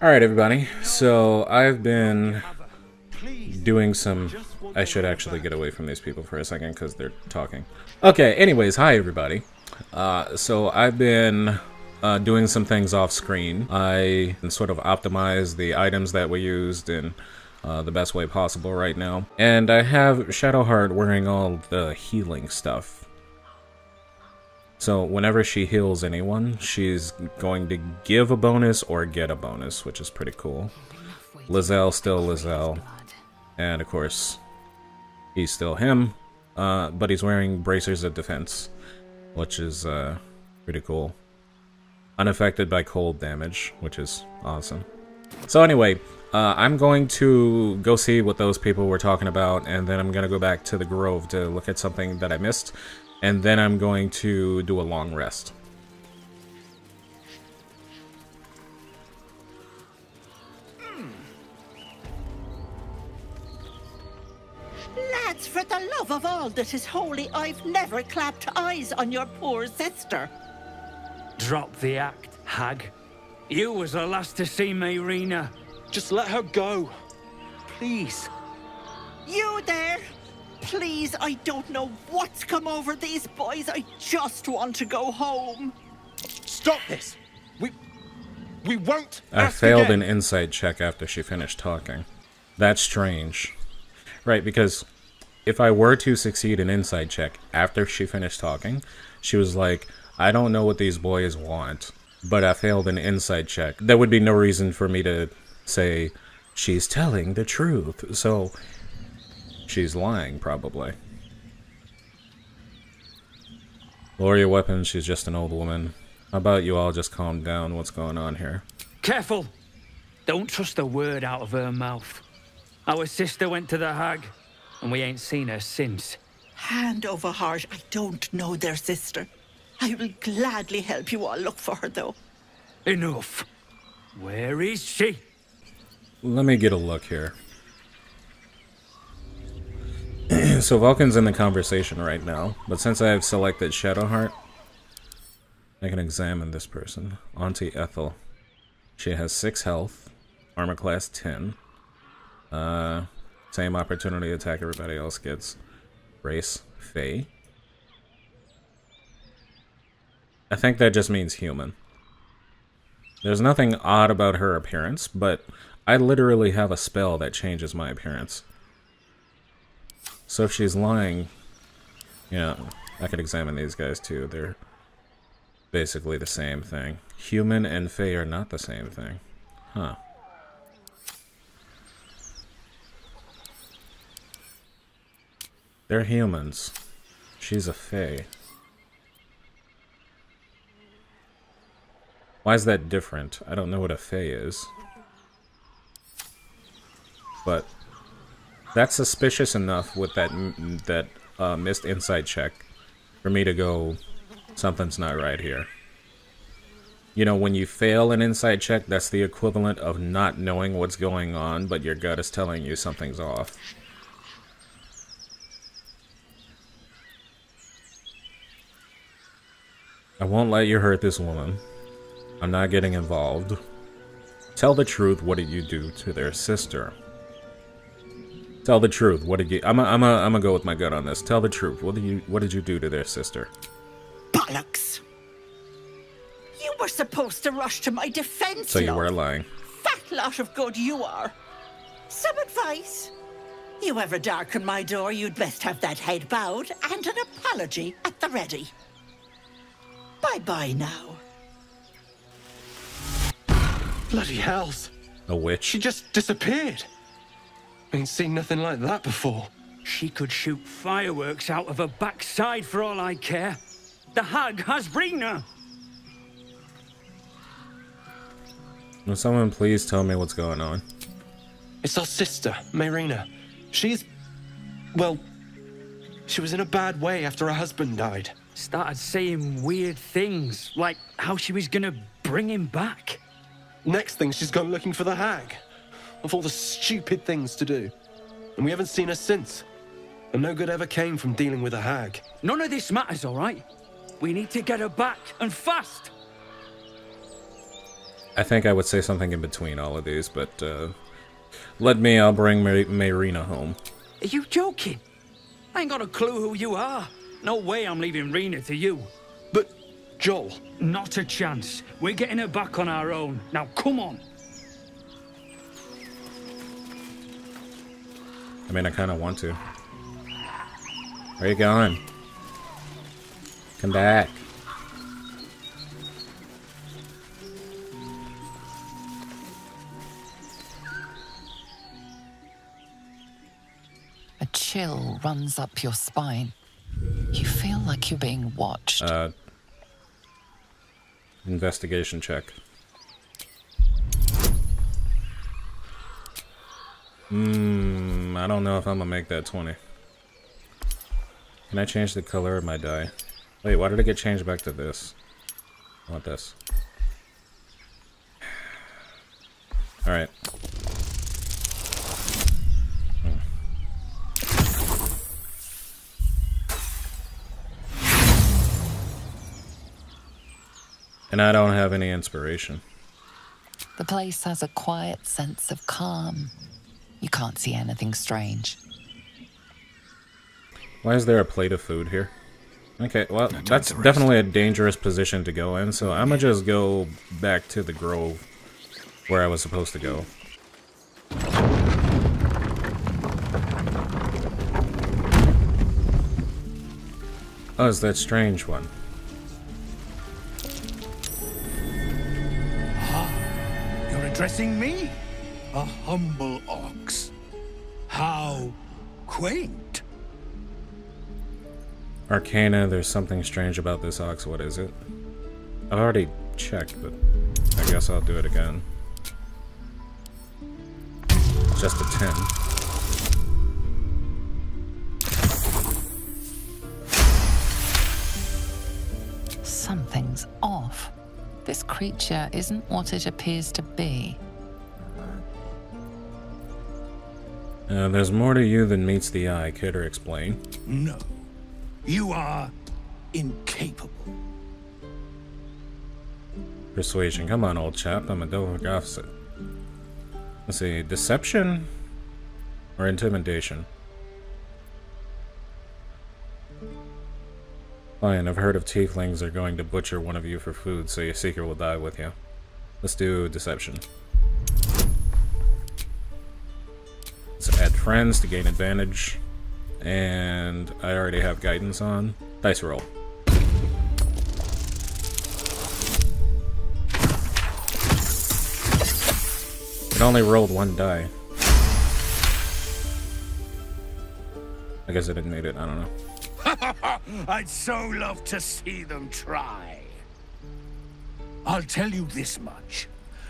Alright, everybody. So, I've been doing some... I should actually get away from these people for a second because they're talking. Okay, anyways, hi, everybody. So, I've been doing some things off screen. I sort of optimized the items that we used in the best way possible right now. And I have Shadowheart wearing all the healing stuff. So whenever she heals anyone, she's going to give a bonus or get a bonus, which is pretty cool. Lizelle still Lizelle. And of course, he's still him, but he's wearing bracers of defense, which is pretty cool. Unaffected by cold damage, which is awesome. So anyway, I'm going to go see what those people were talking about, and then I'm going to go back to the Grove to look at something that I missed. And then I'm going to do a long rest. Lads, for the love of all that is holy, I've never clapped eyes on your poor sister. Drop the act, hag. You was the last to see Mayrina. Just let her go. Please. You there? Please, I don't know what's come over these boys. I just want to go home. Stop this! We won't. I failed an insight check after she finished talking. That's strange. Right, because if I were to succeed an insight check after she finished talking, she was like, I don't know what these boys want, but I failed an insight check. There would be no reason for me to say, she's telling the truth. So... she's lying, probably. Lower your weapon, she's just an old woman. How about you all just calm down? What's going on here? Careful! Don't trust a word out of her mouth. Our sister went to the hag, and we ain't seen her since. Hand over heart, I don't know their sister. I will gladly help you all look for her, though. Enough. Where is she? Let me get a look here. So Vulcan's in the conversation right now, but since I have selected Shadowheart, I can examine this person. Auntie Ethel. She has 6 health, armor class 10. Same opportunity attack everybody else gets. Race, Fae. I think that just means human. There's nothing odd about her appearance, but I literally have a spell that changes my appearance. So if she's lying, yeah, I could examine these guys too. They're basically the same thing. Human and Fae are not the same thing. Huh. They're humans. She's a Fae. Why is that different? I don't know what a Fae is. But... that's suspicious enough with that missed insight check for me to go, something's not right here. You know, when you fail an insight check, that's the equivalent of not knowing what's going on, but your gut is telling you something's off. I won't let you hurt this woman. I'm not getting involved. Tell the truth, what did you do to their sister? Tell the truth. What did you? I'm gonna go with my gut on this. Tell the truth. What did you do to their sister? Bollocks! You were supposed to rush to my defense. So you were lying. Fat lot of good you are. Some advice. You ever darken my door, you'd best have that head bowed and an apology at the ready. Bye-bye now. Bloody hells. A witch? She just disappeared. Ain't seen nothing like that before. She could shoot fireworks out of her backside for all I care. The hag has Rina. Will someone please tell me what's going on? It's our sister, Mayrina. She's... well... she was in a bad way after her husband died. Started saying weird things, like how she was gonna bring him back. Next thing, she's gone looking for the hag. Of all the stupid things to do. And we haven't seen her since. And no good ever came from dealing with a hag. None of this matters, all right? We need to get her back, and fast! I think I would say something in between all of these, but I'll bring Marina home. Are you joking? I ain't got a clue who you are. No way I'm leaving Rena to you. But, Joel... Not a chance. We're getting her back on our own. Now, come on. I mean, I kind of want to. Where you going? Come back. A chill runs up your spine. You feel like you're being watched. Investigation check. I don't know if I'm gonna make that 20. Can I change the color of my die? Wait, why did it get changed back to this? I want this. Alright. And I don't have any inspiration. The place has a quiet sense of calm. You can't see anything strange. Why is there a plate of food here? Okay, well, that's definitely a dangerous position to go in, so I'm gonna just go back to the grove where I was supposed to go. Oh, it's that strange one. You're addressing me? A humble ox. How quaint. Arcana, there's something strange about this ox. What is it? I've already checked, but I guess I'll do it again. It's just a 10. Something's off. This creature isn't what it appears to be. There's more to you than meets the eye. Care to explain? No. You are incapable. Persuasion. Come on, old chap. I'm a Delphic opposite. Let's see. Deception or intimidation? Fine. I've heard of tieflings are going to butcher one of you for food, so your seeker will die with you. Let's do deception. Let's add friends to gain advantage. And I already have guidance on. Dice roll. It only rolled one die. I guess I didn't need it. I don't know. I'd so love to see them try. I'll tell you this much.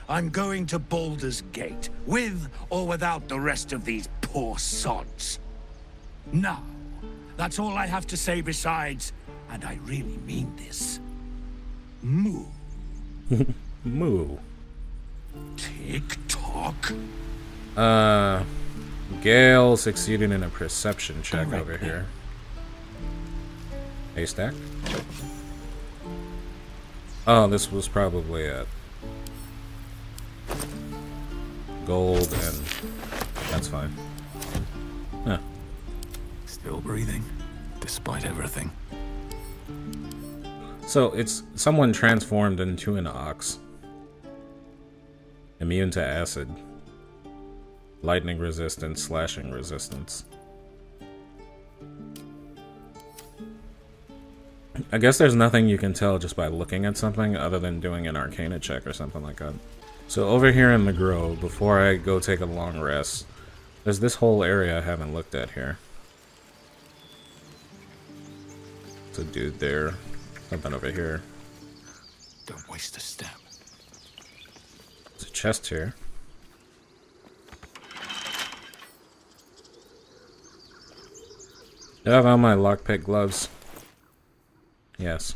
I'm going to Baldur's Gate, with or without the rest of these poor sods. Now, that's all I have to say besides, and I really mean this. Moo. Moo. Tick-tock. Gale succeeded in a perception check over here. Haystack? Oh, this was probably it. Gold, and that's fine. Huh. Still breathing, despite everything. So, it's someone transformed into an ox. Immune to acid. Lightning resistance, slashing resistance. I guess there's nothing you can tell just by looking at something other than doing an Arcana check or something like that. So over here in the grove, before I go take a long rest, there's this whole area I haven't looked at here. There's a dude there. Something over here. Don't waste a step. There's a chest here. Do I have on my lockpick gloves? Yes.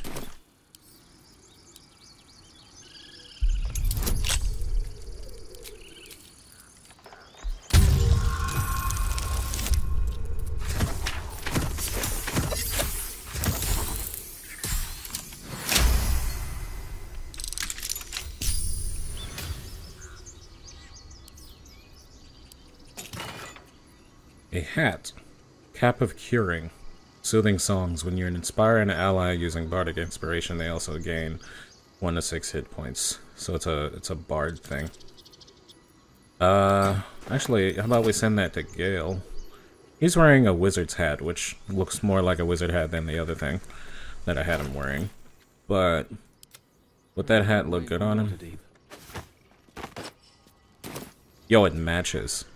A hat. Cap of Curing. Soothing songs. When you inspire an ally using bardic inspiration, they also gain 1 to 6 hit points. So it's a bard thing. Actually, how about we send that to Gale? He's wearing a wizard's hat, which looks more like a wizard hat than the other thing that I had him wearing. But would that hat look good on him? Yo, it matches.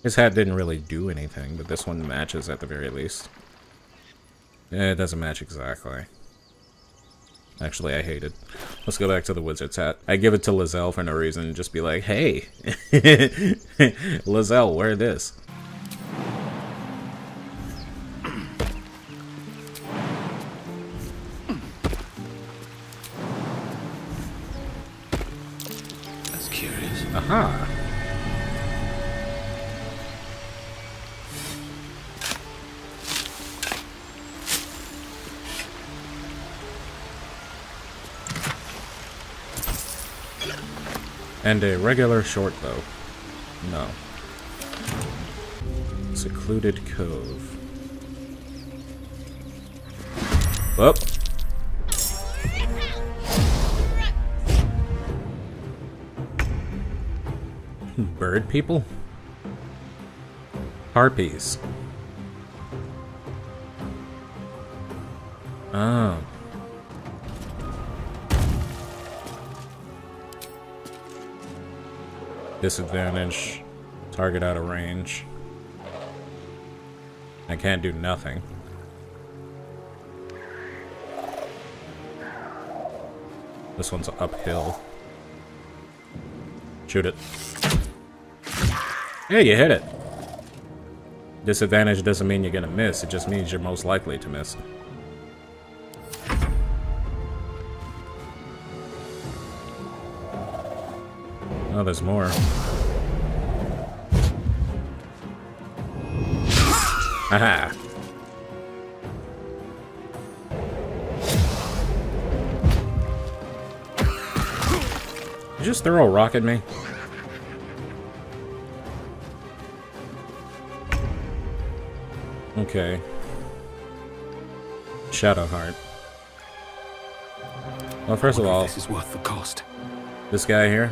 His hat didn't really do anything, but this one matches at the very least. It doesn't match exactly. Actually, I hate it. Let's go back to the wizard's hat. I give it to Lizelle for no reason and just be like, hey, Lizelle, wear this. That's curious. Aha. And a regular short bow. No. Secluded Cove. Whoop. Bird people? Harpies. Oh. Disadvantage. Target out of range. I can't do nothing. This one's uphill. Shoot it. Yeah, you hit it. Disadvantage doesn't mean you're gonna miss, it just means you're most likely to miss. Oh, there's more. Aha! Did you just throw a rock at me? Okay. Shadowheart. Well, first of all, This is worth the cost. this guy here.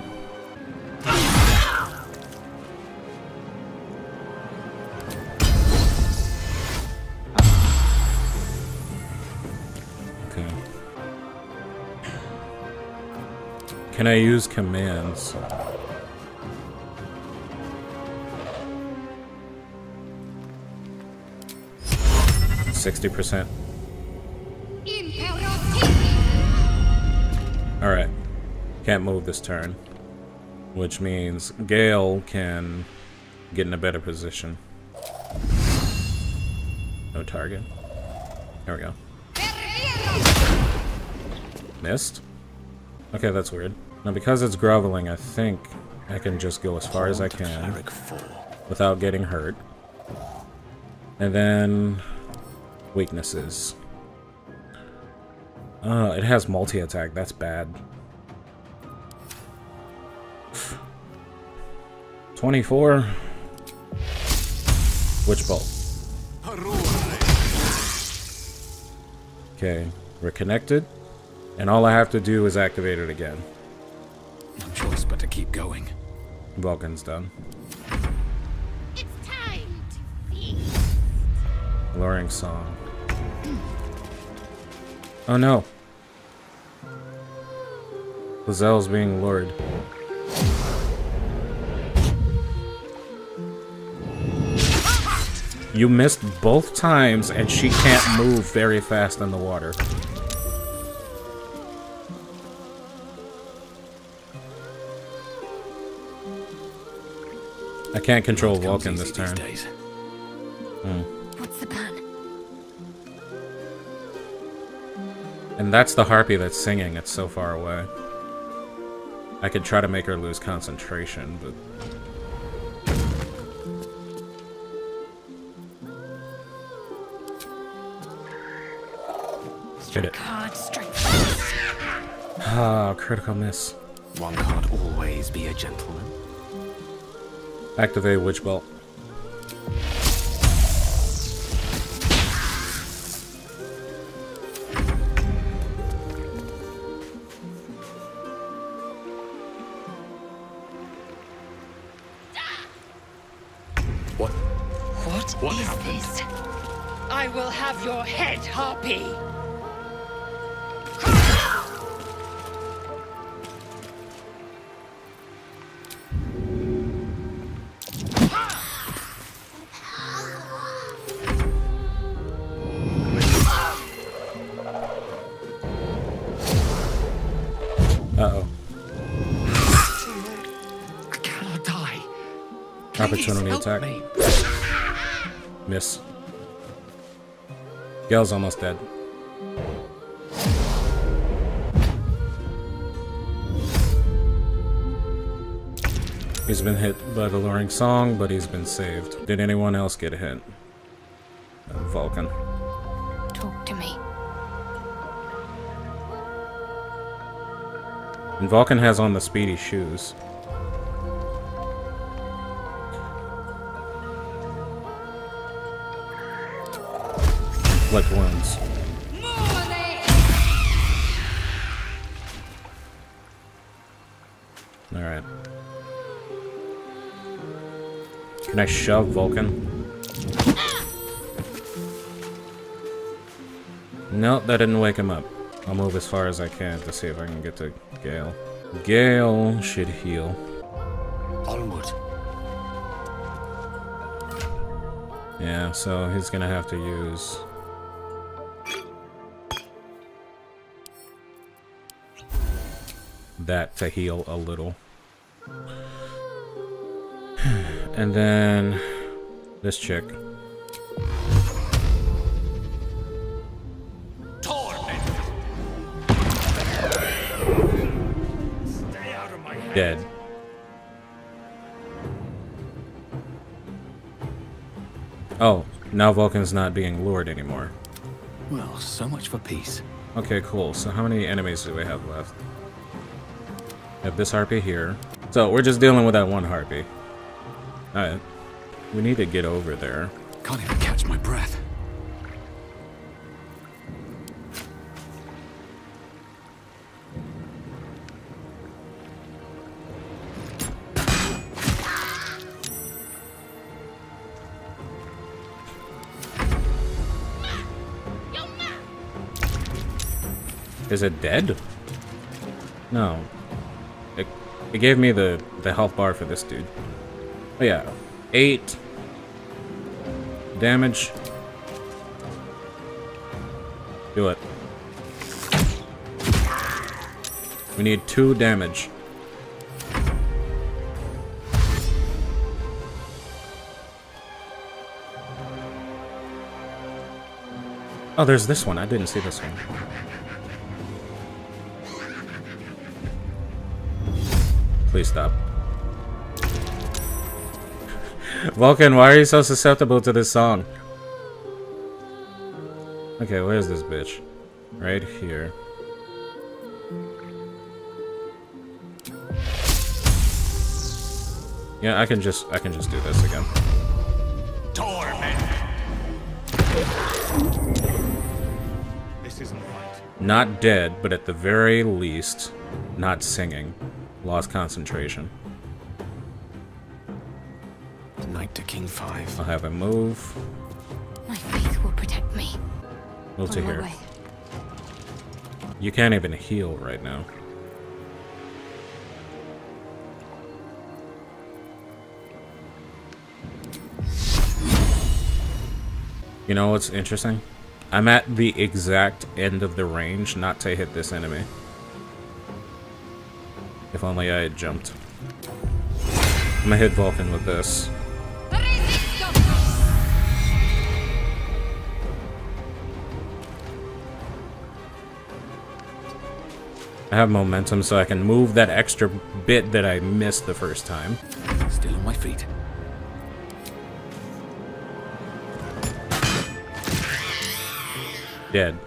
Okay. Can I use commands? %60%. Alright. Can't move this turn. Which means Gale can get in a better position. No target. There we go. Missed? Okay, that's weird. Now because it's groveling, I think I can just go as far as I can without getting hurt. And then weaknesses. It has multi-attack, that's bad. 24. Witch bolt. Okay, we're connected, and all I have to do is activate it again. No choice but to keep going. Vulcan's done. It's time to feast. Luring song. Oh no. Lizelle's being lured. You missed both times, and she can't move very fast in the water. I can't control Vulcan this turn. What's the plan? And that's the harpy that's singing. It's so far away. I could try to make her lose concentration, but... Hit it. Card strike first. Ah, critical miss. One can't always be a gentleman. Activate Witch Bolt. What is this? I will have your head, Harpy! Uh-oh. I cannot die. Opportunity Please help attack. me. Miss. Gale's almost dead. He's been hit by the luring song, but he's been saved. Did anyone else get hit? Vulcan. Talk to me. And Vulcan has on the speedy shoes. Like wounds. Alright. Can I shove Vulcan? Nope, that didn't wake him up. I'll move as far as I can to see if I can get to Gale. Gale should heal. Onward. Yeah, so he's gonna have to use... that to heal a little. And then... this chick. Dead. Oh, now Vulcan's not being lured anymore. Well, so much for peace. Okay, cool. So how many enemies do we have left? We have this harpy here. So we're just dealing with that one harpy. Alright. We need to get over there. Can't even catch my breath. Is it dead? No. It gave me the health bar for this dude. Oh yeah. 8 damage. Do it. We need 2 damage. Oh, there's this one. I didn't see this one. Please stop. Vulcan, why are you so susceptible to this song? Okay, where's this bitch? Right here. Yeah, I can just do this again. This isn't right. Not dead, but at the very least, not singing. Lost concentration. Knight to King 5. I'll have him move. My faith will protect me. Move to On my here. way. You can't even heal right now. You know what's interesting? I'm at the exact end of the range not to hit this enemy. If only I had jumped. I'm gonna hit Vulcan with this. I have momentum so I can move that extra bit that I missed the first time. Still on my feet. Dead.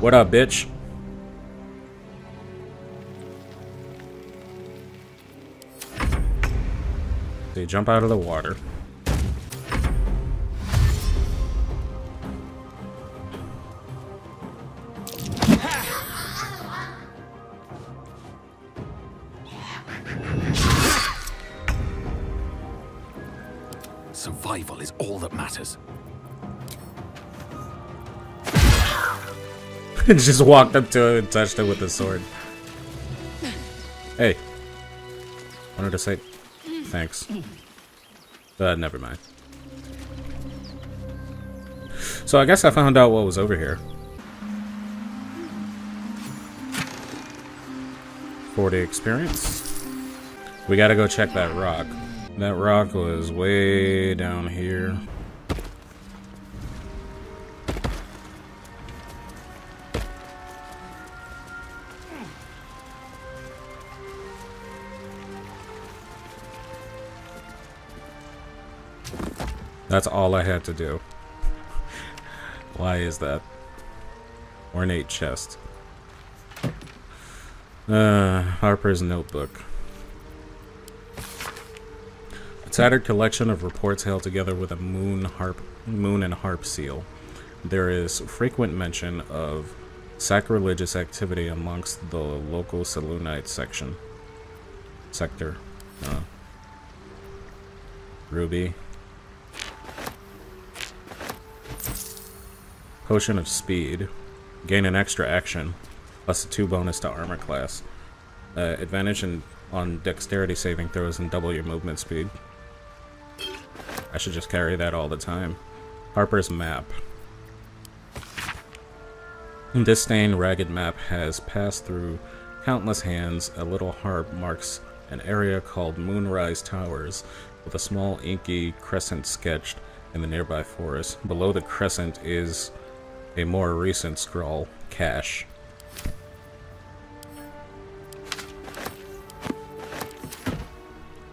What up, bitch? They jump out of the water. Survival is all that matters. Just walked up to him and touched him with the sword. Hey. Wanted to say thanks. Never mind. So I guess I found out what was over here. 40 experience. We gotta go check that rock. That rock was way down here. That's all I had to do. Why is that? Ornate chest. Harper's notebook. A tattered collection of reports held together with a moon and harp seal. There is frequent mention of sacrilegious activity amongst the local Selûnite sector. Ruby. Potion of speed. Gain an extra action, plus a 2 bonus to armor class. Advantage on dexterity saving throws and double your movement speed. I should just carry that all the time. Harper's map. This stained, ragged map has passed through countless hands. A little harp marks an area called Moonrise Towers, with a small inky crescent sketched in the nearby forest. Below the crescent is a more recent scroll, Cache.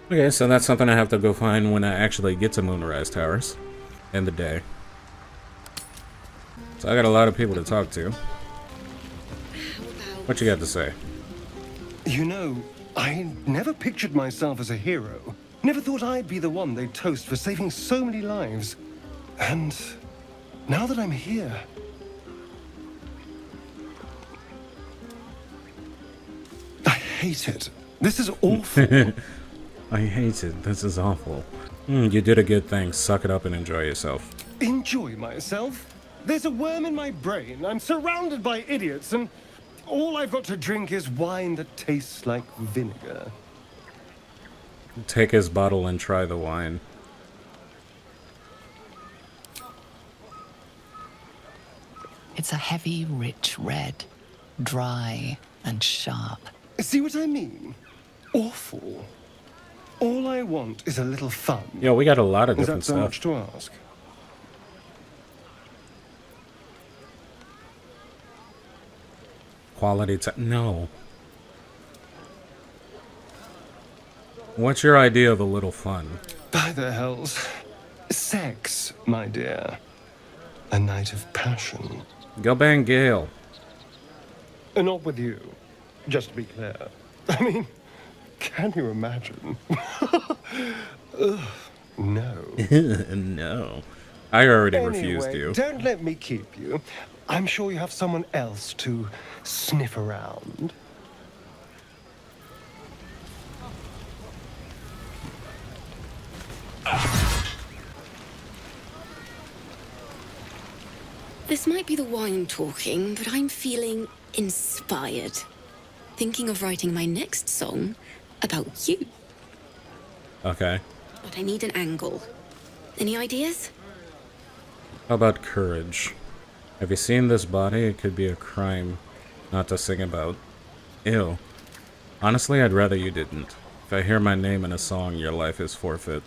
Okay, so that's something I have to go find when I actually get to Moonrise Towers. End the day. So I got a lot of people to talk to. What you got to say? You know, I never pictured myself as a hero. Never thought I'd be the one they'd toast for saving so many lives. And now that I'm here... I hate it. This is awful. I hate it. This is awful. You did a good thing. Suck it up and enjoy yourself. Enjoy myself? There's a worm in my brain. I'm surrounded by idiots, and all I've got to drink is wine that tastes like vinegar. Take his bottle and try the wine. It's a heavy, rich red, dry and sharp. See what I mean? Awful. All I want is a little fun. Yo, we got a lot of different stuff. Is that so much stuff. to ask? Quality no. What's your idea of a little fun? By the hells. Sex, my dear. A night of passion. Go bang Gale. Not with you, just to be clear. I mean, can you imagine? Ugh, no. No. I already refused you. Don't let me keep you. I'm sure you have someone else to sniff around. This might be the wine talking, but I'm feeling inspired. Thinking of writing my next song about you. Okay. But I need an angle. Any ideas? How about courage? Have you seen this body? It could be a crime not to sing about. Ew. Honestly, I'd rather you didn't. If I hear my name in a song, your life is forfeit.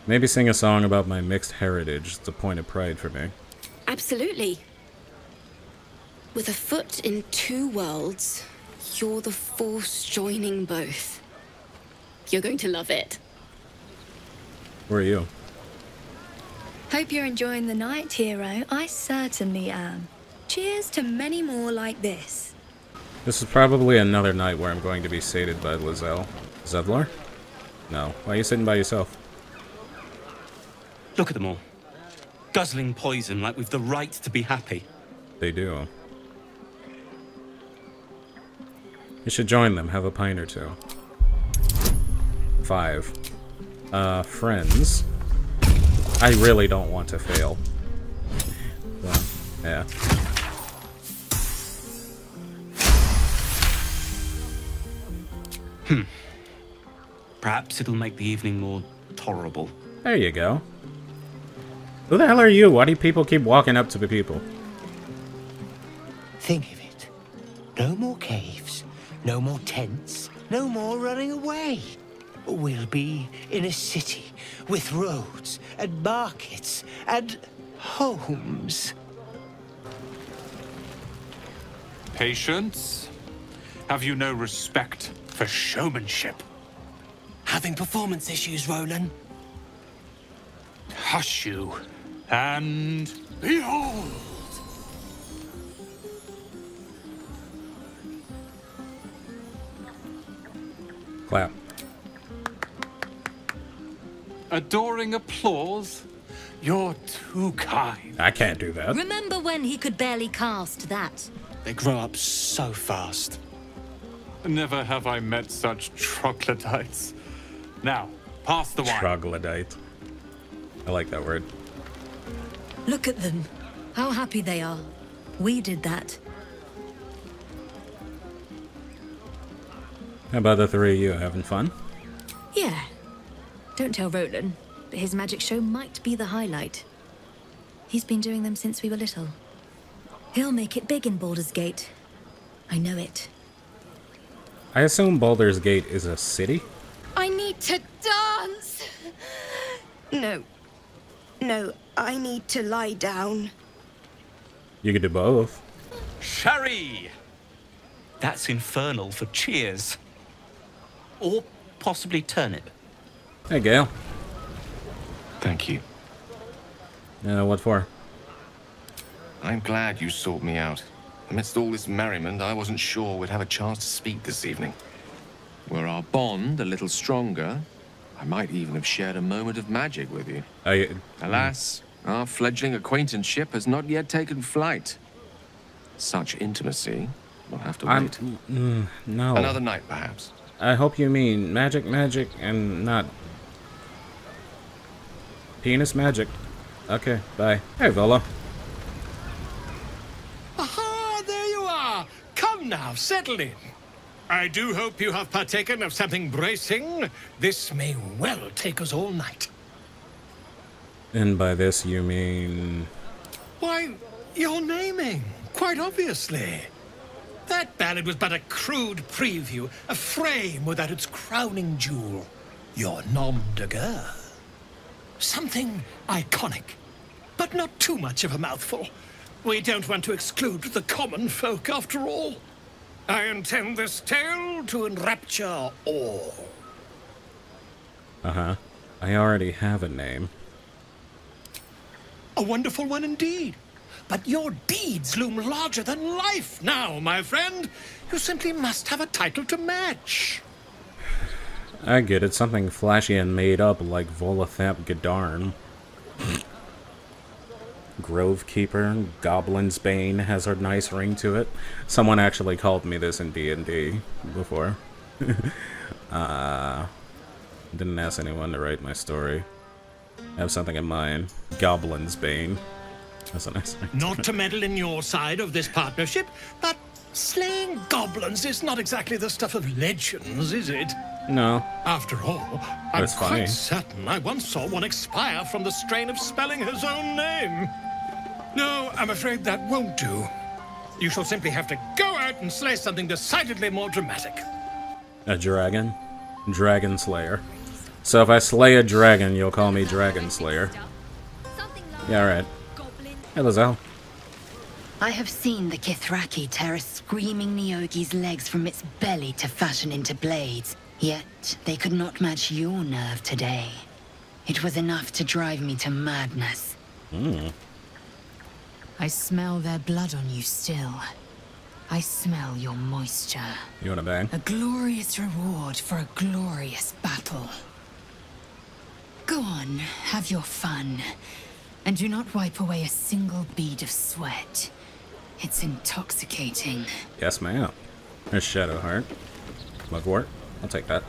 Maybe sing a song about my mixed heritage. It's a point of pride for me. Absolutely. With a foot in two worlds, you're the force joining both. You're going to love it. Who are you? Hope you're enjoying the night, hero. I certainly am. Cheers to many more like this. This is probably another night where I'm going to be sated by Lizelle. Zevlor? No. Why are you sitting by yourself? Look at them all. Guzzling poison like we've the right to be happy. They do. You should join them, have a pint or two. 5. Friends. I really don't want to fail. Well, yeah. Perhaps it'll make the evening more tolerable. There you go. Who the hell are you? Why do people keep walking up to the people? Think of it. No more caves, no more tents, no more running away. We'll be in a city with roads and markets and homes. Patience? Have you no respect for showmanship? Having performance issues, Roland? Hush you, and behold! Clap. Adoring applause? You're too kind. I can't do that. Remember when he could barely cast that? They grow up so fast. Never have I met such troglodytes. Now, pass the wine. Troglodyte. I like that word. Look at them. How happy they are. We did that. How about the three of you having fun? Yeah. Don't tell Roland, but his magic show might be the highlight. He's been doing them since we were little. He'll make it big in Baldur's Gate. I know it. I assume Baldur's Gate is a city? I need to dance! No, I need to lie down. You could do both. Sherry! That's infernal for cheers. Or possibly turnip. Hey, Gale. Thank you. What for? I'm glad you sought me out. Amidst all this merriment, I wasn't sure we'd have a chance to speak this evening. Were our bond a little stronger, I might even have shared a moment of magic with you. Alas, our fledgling acquaintanceship has not yet taken flight. Such intimacy will have to wait. No. Another night, perhaps. I hope you mean magic, and not penis magic. Okay, bye. Hey, Volo. Aha, there you are. Come now, settle in. I do hope you have partaken of something bracing. This may well take us all night. And by this you mean... Why, your naming, quite obviously. That ballad was but a crude preview, a frame without its crowning jewel. Your nom de guerre. Something iconic, but not too much of a mouthful. We don't want to exclude the common folk, after all. I intend this tale to enrapture all. Uh-huh. I already have a name. A wonderful one indeed. But your deeds loom larger than life now, my friend. You simply must have a title to match. I get it. Something flashy and made up like Volathap Gadarn. Grovekeeper, Goblin's Bane has a nice ring to it. Someone actually called me this in D&D before. Didn't ask anyone to write my story. I have something in mind. Goblin's Bane. That's a nice ring. Not to meddle in your side of this partnership, but slaying goblins is not exactly the stuff of legends, is it? No. After all, I'm That's funny. quite certain I once saw one expire from the strain of spelling his own name. No, I'm afraid that won't do. You shall simply have to go out and slay something decidedly more dramatic. A dragon? Dragon Slayer. So if I slay a dragon, you'll call me Dragon Slayer. Yeah, alright. Hey, Lizelle. I have seen the Kithraki tear a screaming Neogi's legs from its belly to fashion into blades. Yet, they could not match your nerve today. It was enough to drive me to madness. I smell their blood on you still. I smell your moisture. You wanna bang? A glorious reward for a glorious battle. Go on, have your fun. And do not wipe away a single bead of sweat. It's intoxicating. Yes, ma'am. There's Shadowheart. Mugwort. I'll take that.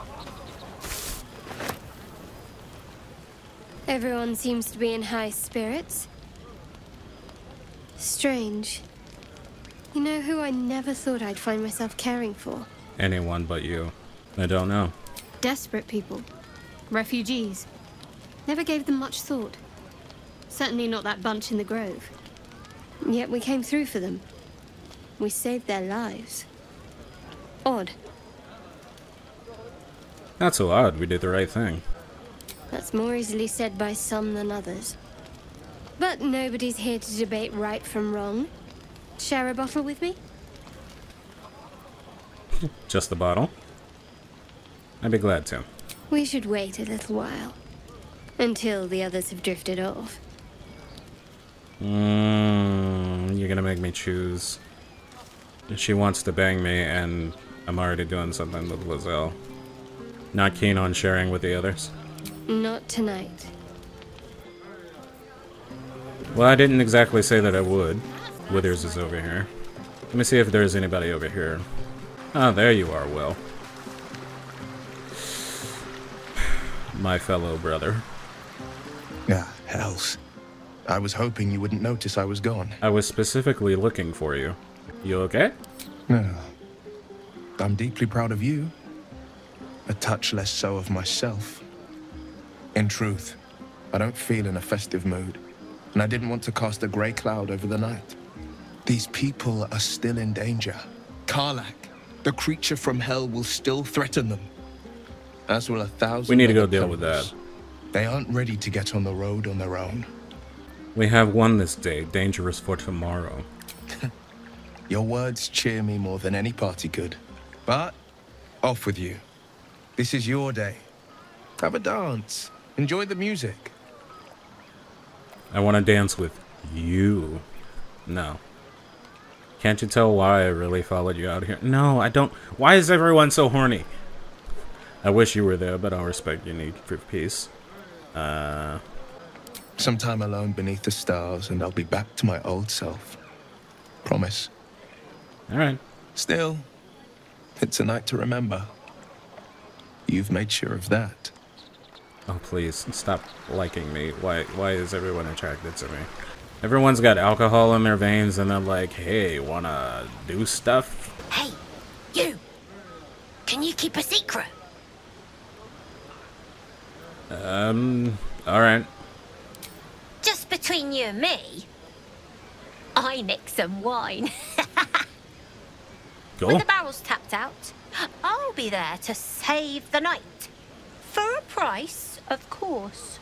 Everyone seems to be in high spirits. Strange. You know who I never thought I'd find myself caring for? Anyone but you. I don't know. Desperate people. Refugees. Never gave them much thought. Certainly not that bunch in the grove. Yet we came through for them. We saved their lives. Odd. Not so odd. We did the right thing. That's more easily said by some than others. But nobody's here to debate right from wrong. Share a bottle with me? Just the bottle? I'd be glad to. We should wait a little while. Until the others have drifted off. You're gonna make me choose. She wants to bang me, and I'm already doing something with Lizelle. Not keen on sharing with the others. Not tonight. Well, I didn't exactly say that I would. Withers is over here. Let me see if there's anybody over here. Oh, there you are, Will. My fellow brother. Ah, hells. I was hoping you wouldn't notice I was gone. I was specifically looking for you. You okay? No. I'm deeply proud of you. A touch less so of myself. In truth, I don't feel in a festive mood, and I didn't want to cast a grey cloud over the night. These people are still in danger. Karlach, the creature from hell, will still threaten them. As will 1,000. We need to go deal with that. They aren't ready to get on the road on their own. We have won this day, dangerous for tomorrow. Your words cheer me more than any party could. But, off with you. This is your day. Have a dance. Enjoy the music. I want to dance with you. No. Can't you tell why I really followed you out here? No, I don't. Why is everyone so horny? I wish you were there, but I'll respect your need for peace. Some time alone beneath the stars, and I'll be back to my old self. Promise. Alright. Still, it's a night to remember. You've made sure of that. Oh, please, stop liking me. Why is everyone attracted to me? Everyone's got alcohol in their veins, and they're like, hey, wanna do stuff? Hey, you! Can you keep a secret? Alright. Just between you and me, I nicked some wine. Cool. When the barrel's tapped out, I'll be there to save the night. For a price, of course.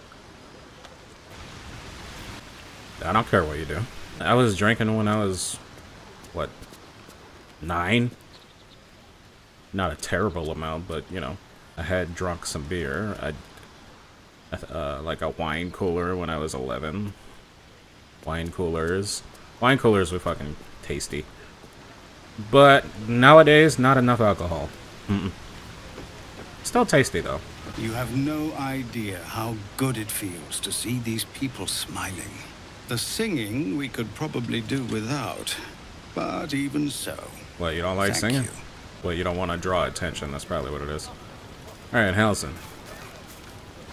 I don't care what you do. I was drinking when I was, what, 9? Not a terrible amount, but, you know, I had drunk some beer. Like a wine cooler when I was 11. Wine coolers were fucking tasty. But nowadays, not enough alcohol. Still tasty, though. You have no idea how good it feels to see these people smiling. The singing we could probably do without, but even so. What, you don't like singing? You. Well, you don't want to draw attention. That's probably what it is. Alright, Halson.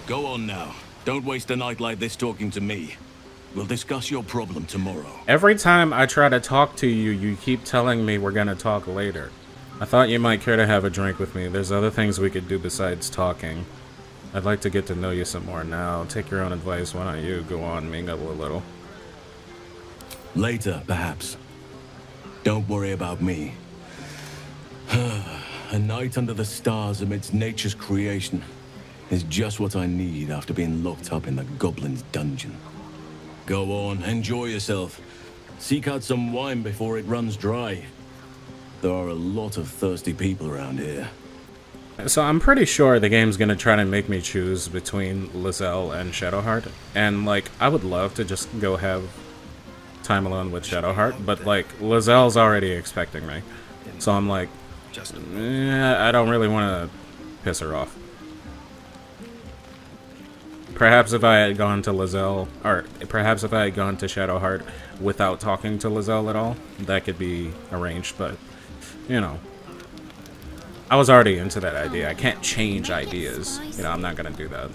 Go on now. Don't waste a night like this talking to me. We'll discuss your problem tomorrow. Every time I try to talk to you, you keep telling me we're gonna talk later. I thought you might care to have a drink with me. There's other things we could do besides talking. I'd like to get to know you some more now. Take your own advice. Why don't you go on, mingle a little? Later, perhaps. Don't worry about me. A night under the stars amidst nature's creation is just what I need after being locked up in the goblin's dungeon. Go on, enjoy yourself. Seek out some wine before it runs dry. There are a lot of thirsty people around here. So I'm pretty sure the game's gonna try to make me choose between Lizelle and Shadowheart. And, like, I would love to just go have time alone with Shadowheart, but like Lazelle's already expecting me, so I'm like, I don't really want to piss her off. Perhaps if I had gone to Lazelle, or perhaps if I had gone to Shadowheart without talking to Lazelle at all, that could be arranged, but, you know. I was already into that idea. I can't change ideas. You know, I'm not gonna do that.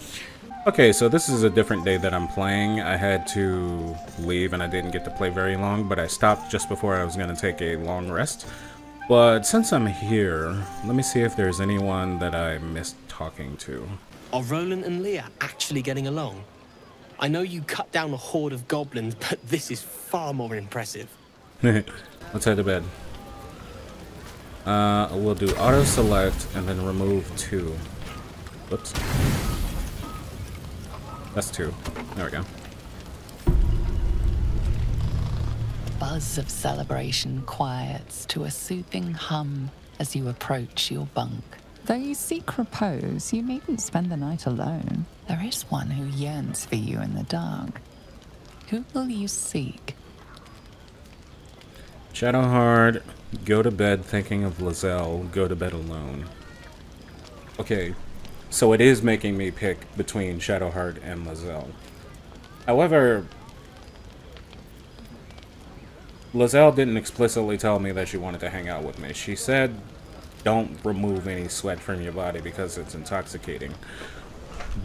Okay, so this is a different day that I'm playing. I had to leave and I didn't get to play very long, but I stopped just before I was gonna take a long rest. But since I'm here, let me see if there's anyone that I missed talking to. Are Roland and Leah actually getting along? I know you cut down a horde of goblins, but this is far more impressive. Let's head to bed. We'll do auto select and then remove 2. Whoops. That's 2. There we go. Buzz of celebration quiets to a soothing hum as you approach your bunk. Though you seek repose, you needn't spend the night alone. There is one who yearns for you in the dark. Who will you seek? Shadowheart, go to bed thinking of Lazelle, go to bed alone. Okay, so it is making me pick between Shadowheart and Lazelle. However, Lazelle didn't explicitly tell me that she wanted to hang out with me. She said, don't remove any sweat from your body because it's intoxicating.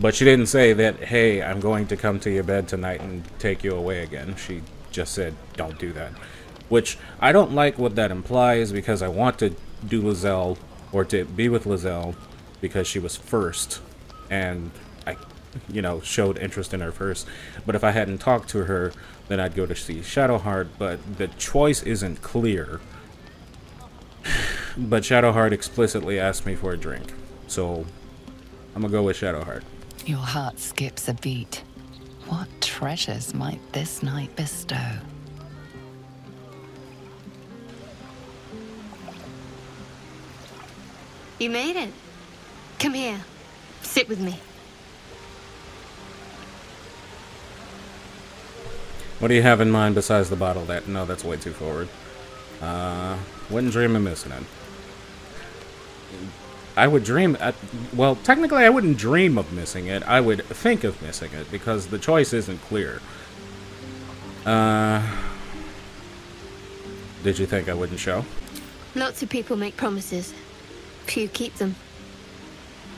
But she didn't say that, hey, I'm going to come to your bed tonight and take you away again. She just said, don't do that. Which, I don't like what that implies because I want to do Lazelle, or to be with Lazelle, because she was first. And I, you know, showed interest in her first. But if I hadn't talked to her, then I'd go to see Shadowheart. But the choice isn't clear. But Shadowheart explicitly asked me for a drink. So, I'm gonna go with Shadowheart. Your heart skips a beat. What treasures might this night bestow? You made it. Come here. Sit with me. What do you have in mind besides the bottle? No, that's way too forward. Wouldn't dream of missing it. I would dream... well, technically I wouldn't dream of missing it. I would think of missing it, because the choice isn't clear. Did you think I wouldn't show? Lots of people make promises. Few keep them.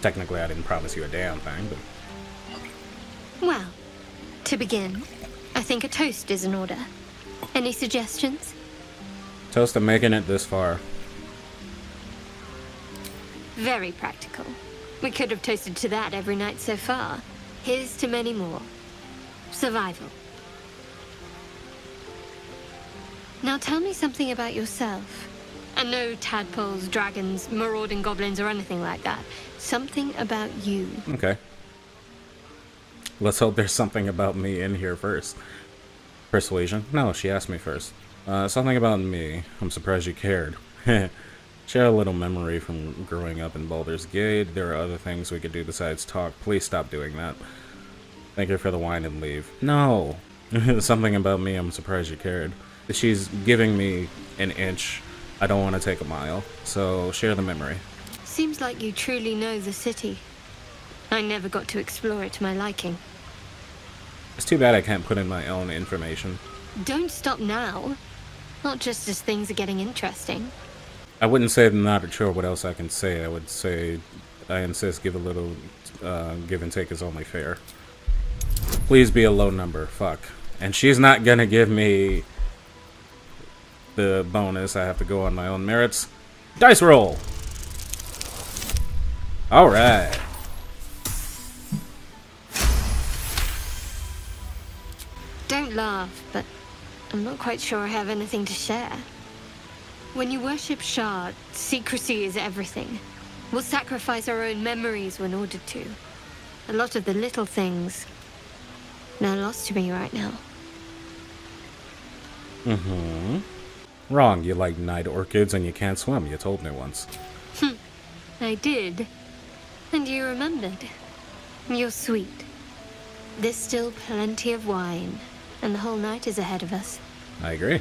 Technically, I didn't promise you a damn thing, but... Well, to begin, I think a toast is in order. Any suggestions? Toast, I'm making it this far. Very practical. We could have toasted to that every night so far. Here's to many more. Survival. Now tell me something about yourself. And no tadpoles, dragons, marauding goblins, or anything like that. Something about you. Okay. Let's hope there's something about me in here first. Persuasion? No, she asked me first. Something about me. I'm surprised you cared. Share a little memory from growing up in Baldur's Gate. There are other things we could do besides talk. Please stop doing that. Thank you for the wine and leave. No! Something about me. I'm surprised you cared. She's giving me an inch. I don't want to take a mile. So, share the memory. Seems like you truly know the city. I never got to explore it to my liking. It's too bad I can't put in my own information. Don't stop now. Not just as things are getting interesting. I wouldn't say I'm not sure what else I can say. I would say I insist give a little give and take is only fair. Please be a low number. Fuck. And she's not gonna give me the bonus. I have to go on my own merits. Dice roll! Alright. Don't laugh, but I'm not quite sure I have anything to share. When you worship Shard, secrecy is everything. We'll sacrifice our own memories when ordered to. A lot of the little things are lost to me right now. Mm-hmm. Wrong. You like night orchids and you can't swim. You told me once. I did. And you remembered. You're sweet. There's still plenty of wine, and the whole night is ahead of us. I agree.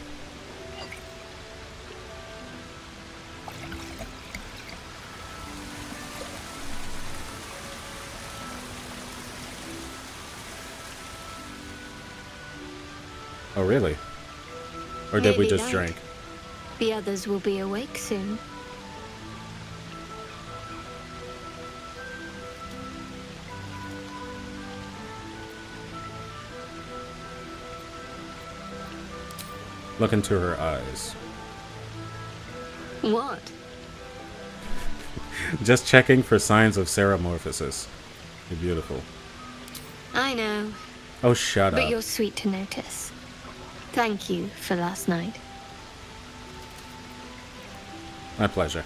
Oh, really? Or did we Nearly just night. drink? The others will be awake soon. Look into her eyes. What? Just checking for signs of ceramorphosis. You're beautiful. I know. Oh, shut But up. you're sweet to notice. Thank you for last night. My pleasure.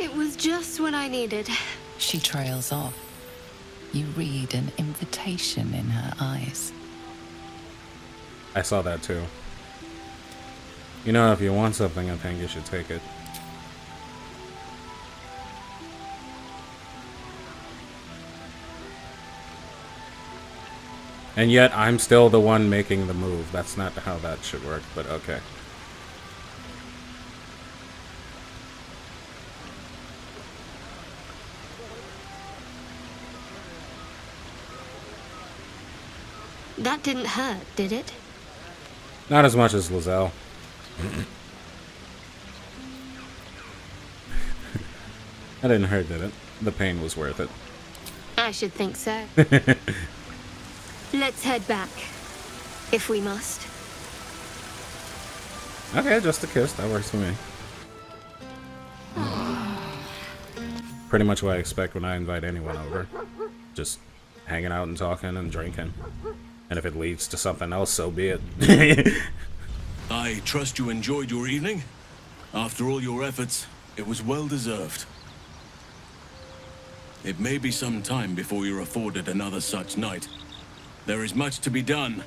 It was just what I needed. She trails off. You read an invitation in her eyes. I saw that too. You know, if you want something, I think you should take it. And yet, I'm still the one making the move. That's not how that should work, but okay. That didn't hurt, did it? Not as much as Lizelle. That didn't hurt, did it? The pain was worth it. I should think so. Let's head back. If we must. Okay, just a kiss. That works for me. Pretty much what I expect when I invite anyone over. Just hanging out and talking and drinking. And if it leads to something else, so be it. I trust you enjoyed your evening. After all your efforts, it was well deserved. It may be some time before you're afforded another such night. There is much to be done,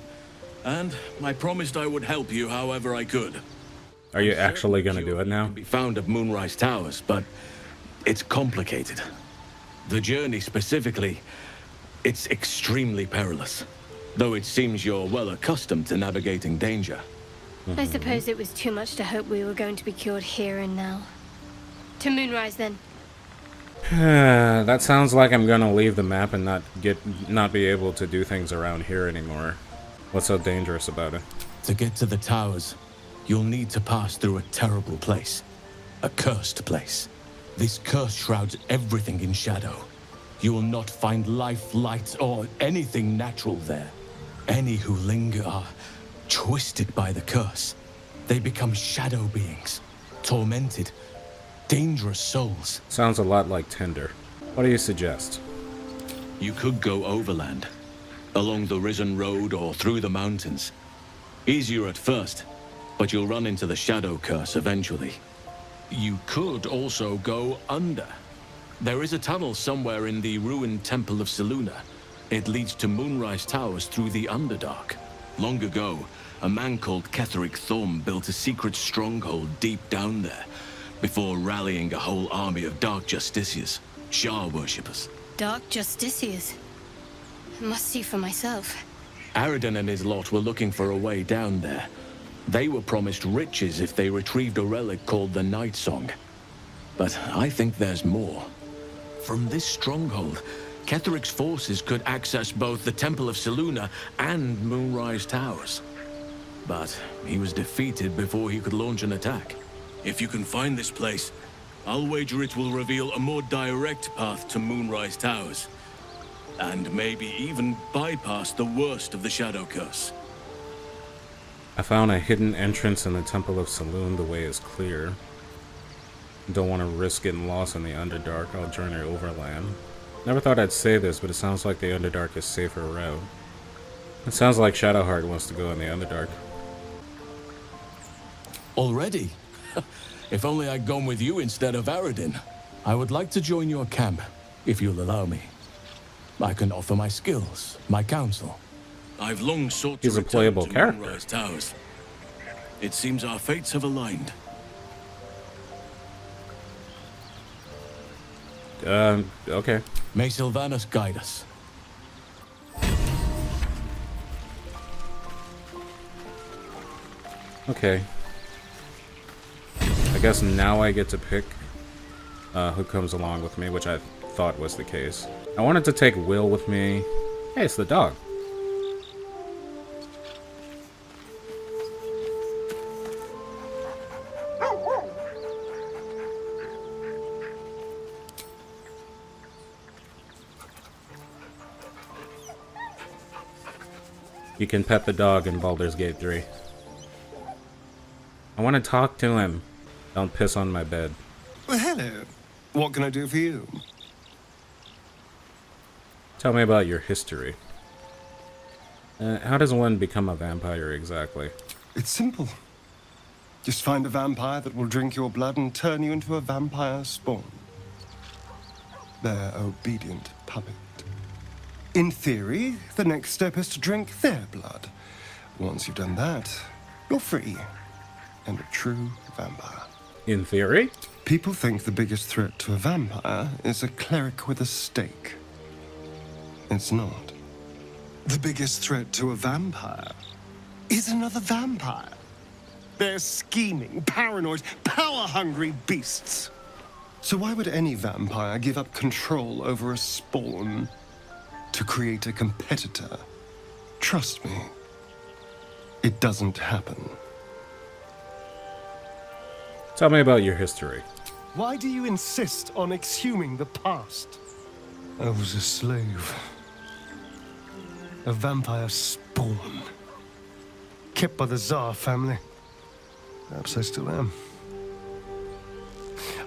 and I promised I would help you however I could. Are you actually gonna do it now? Be found at Moonrise Towers, but it's complicated. The journey specifically, it's extremely perilous. Though it seems you're well accustomed to navigating danger. I suppose it was too much to hope we were going to be cured here and now. To Moonrise, then. That sounds like I'm gonna leave the map and not be able to do things around here anymore. What's so dangerous about it? To get to the towers, you'll need to pass through a terrible place. A cursed place. This curse shrouds everything in shadow. You will not find life, light, or anything natural there. Any who linger are twisted by the curse. They become shadow beings, tormented, dangerous souls. Sounds a lot like Tinder. What do you suggest? You could go overland, along the Risen Road or through the mountains. Easier at first, but you'll run into the shadow curse eventually. You could also go under. There is a tunnel somewhere in the ruined Temple of Selûne. It leads to Moonrise Towers through the Underdark. Long ago, a man called Ketheric Thorm built a secret stronghold deep down there, before rallying a whole army of Dark Justiciars, Shah worshippers. Dark Justiciars. I must see for myself. Aradin and his lot were looking for a way down there. They were promised riches if they retrieved a relic called the Night Song. But I think there's more. From this stronghold, Ketheric's forces could access both the Temple of Selûne and Moonrise Towers. But he was defeated before he could launch an attack. If you can find this place, I'll wager it will reveal a more direct path to Moonrise Towers. And maybe even bypass the worst of the Shadow Curse. I found a hidden entrance in the Temple of Selûne. The way is clear. Don't want to risk getting lost in the Underdark. I'll journey overland. Never thought I'd say this, but it sounds like the Underdark is safer route. It sounds like Shadowheart wants to go in the Underdark. Already? If only I'd gone with you instead of Aradin. I would like to join your camp, if you'll allow me. I can offer my skills, my counsel. I've long sought He's to a playable return to character. Moonrise Towers. It seems our fates have aligned. Okay. May Sylvanas guide us. Okay. I guess now I get to pick who comes along with me, which I thought was the case. I wanted to take Will with me. Hey, it's the dog. You can pet the dog in Baldur's Gate 3. I want to talk to him. Don't piss on my bed. Well, hello. What can I do for you? Tell me about your history. How does one become a vampire exactly? It's simple. Just find a vampire that will drink your blood and turn you into a vampire spawn. Their obedient puppet. In theory, the next step is to drink their blood. Once you've done that, you're free. And a true vampire. In theory? People think the biggest threat to a vampire is a cleric with a stake. It's not. The biggest threat to a vampire is another vampire. They're scheming, paranoid, power-hungry beasts. So why would any vampire give up control over a spawn to create a competitor? Trust me, it doesn't happen. Tell me about your history. Why do you insist on exhuming the past? I was a slave. A vampire spawn. Kept by the Tsar family. Perhaps I still am.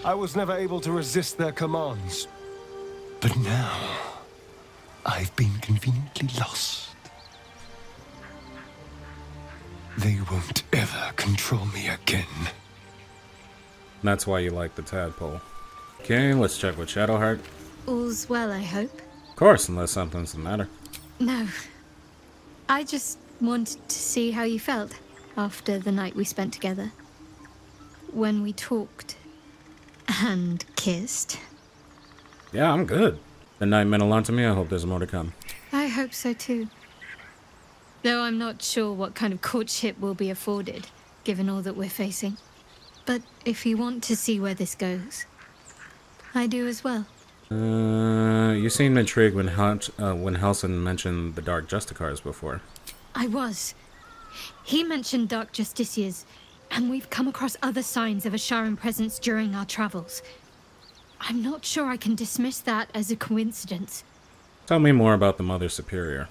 I was never able to resist their commands. But now, I've been conveniently lost. They won't ever control me again. That's why you like the tadpole. Okay, let's check with Shadowheart. All's well, I hope. Of course, unless something's the matter. No. I just wanted to see how you felt after the night we spent together. When we talked and kissed. Yeah, I'm good. The night meant a lot to me. I hope there's more to come. I hope so too. Though I'm not sure what kind of courtship will be afforded, given all that we're facing. But if you want to see where this goes, I do as well. You seemed intrigued when Halsin mentioned the Dark Justicars before. I was. He mentioned Dark Justiciars, and we've come across other signs of a Sharan presence during our travels. I'm not sure I can dismiss that as a coincidence. Tell me more about the Mother Superior.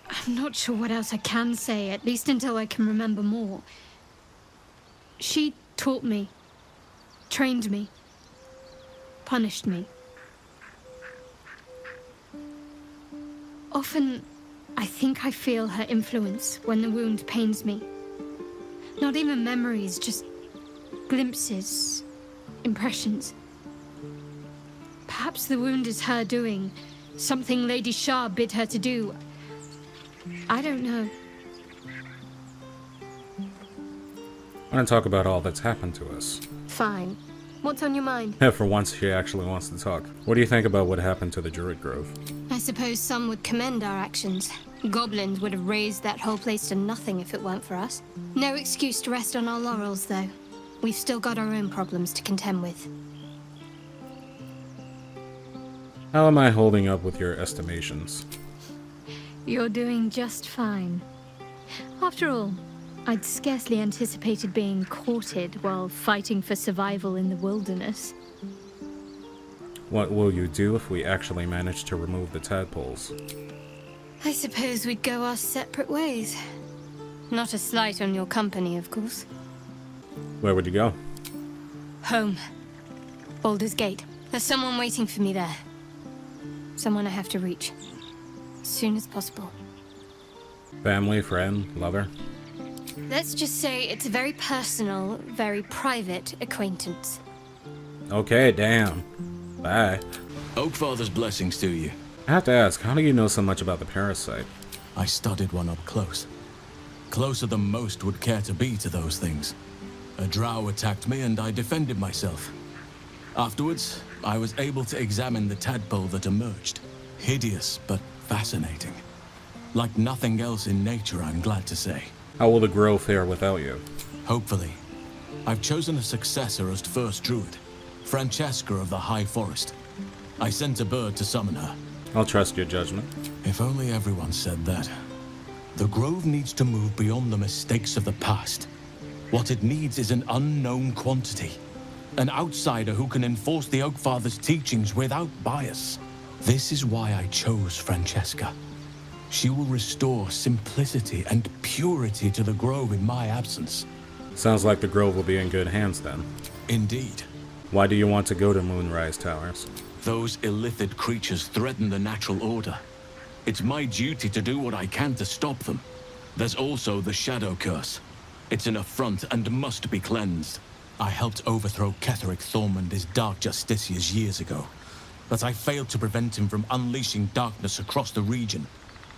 I'm not sure what else I can say, at least until I can remember more. She taught me, trained me, punished me. Often, I think I feel her influence when the wound pains me. Not even memories, just glimpses, impressions. Perhaps the wound is her doing, something Lady Shah bid her to do. I don't know. I want to talk about all that's happened to us. Fine. What's on your mind? For once, she actually wants to talk. What do you think about what happened to the Druid Grove? I suppose some would commend our actions. Goblins would have razed that whole place to nothing if it weren't for us. No excuse to rest on our laurels, though. We've still got our own problems to contend with. How am I holding up with your estimations? You're doing just fine. After all, I'd scarcely anticipated being courted while fighting for survival in the wilderness. What will you do if we actually manage to remove the tadpoles? I suppose we'd go our separate ways. Not a slight on your company, of course. Where would you go? Home. Baldur's Gate. There's someone waiting for me there. Someone I have to reach. As soon as possible. Family, friend, lover? Let's just say it's a very personal, very private acquaintance. Okay, damn. Bye. Oakfather's blessings to you. I have to ask, how do you know so much about the parasite? I studied one up close. Closer than most would care to be to those things. A drow attacked me and I defended myself. Afterwards, I was able to examine the tadpole that emerged. Hideous, but fascinating. Like nothing else in nature, I'm glad to say. How will the grove fare without you? Hopefully. I've chosen a successor as first druid, Francesca of the High Forest. I sent a bird to summon her. I'll trust your judgment. If only everyone said that. The Grove needs to move beyond the mistakes of the past. What it needs is an unknown quantity. An outsider who can enforce the Oakfather's teachings without bias. This is why I chose Francesca. She will restore simplicity and purity to the Grove in my absence. Sounds like the Grove will be in good hands then. Indeed. Why do you want to go to Moonrise Towers? Those illithid creatures threaten the natural order. It's my duty to do what I can to stop them. There's also the Shadow Curse. It's an affront and must be cleansed. I helped overthrow Ketheric Thorm and his Dark Justiciars years ago, but I failed to prevent him from unleashing darkness across the region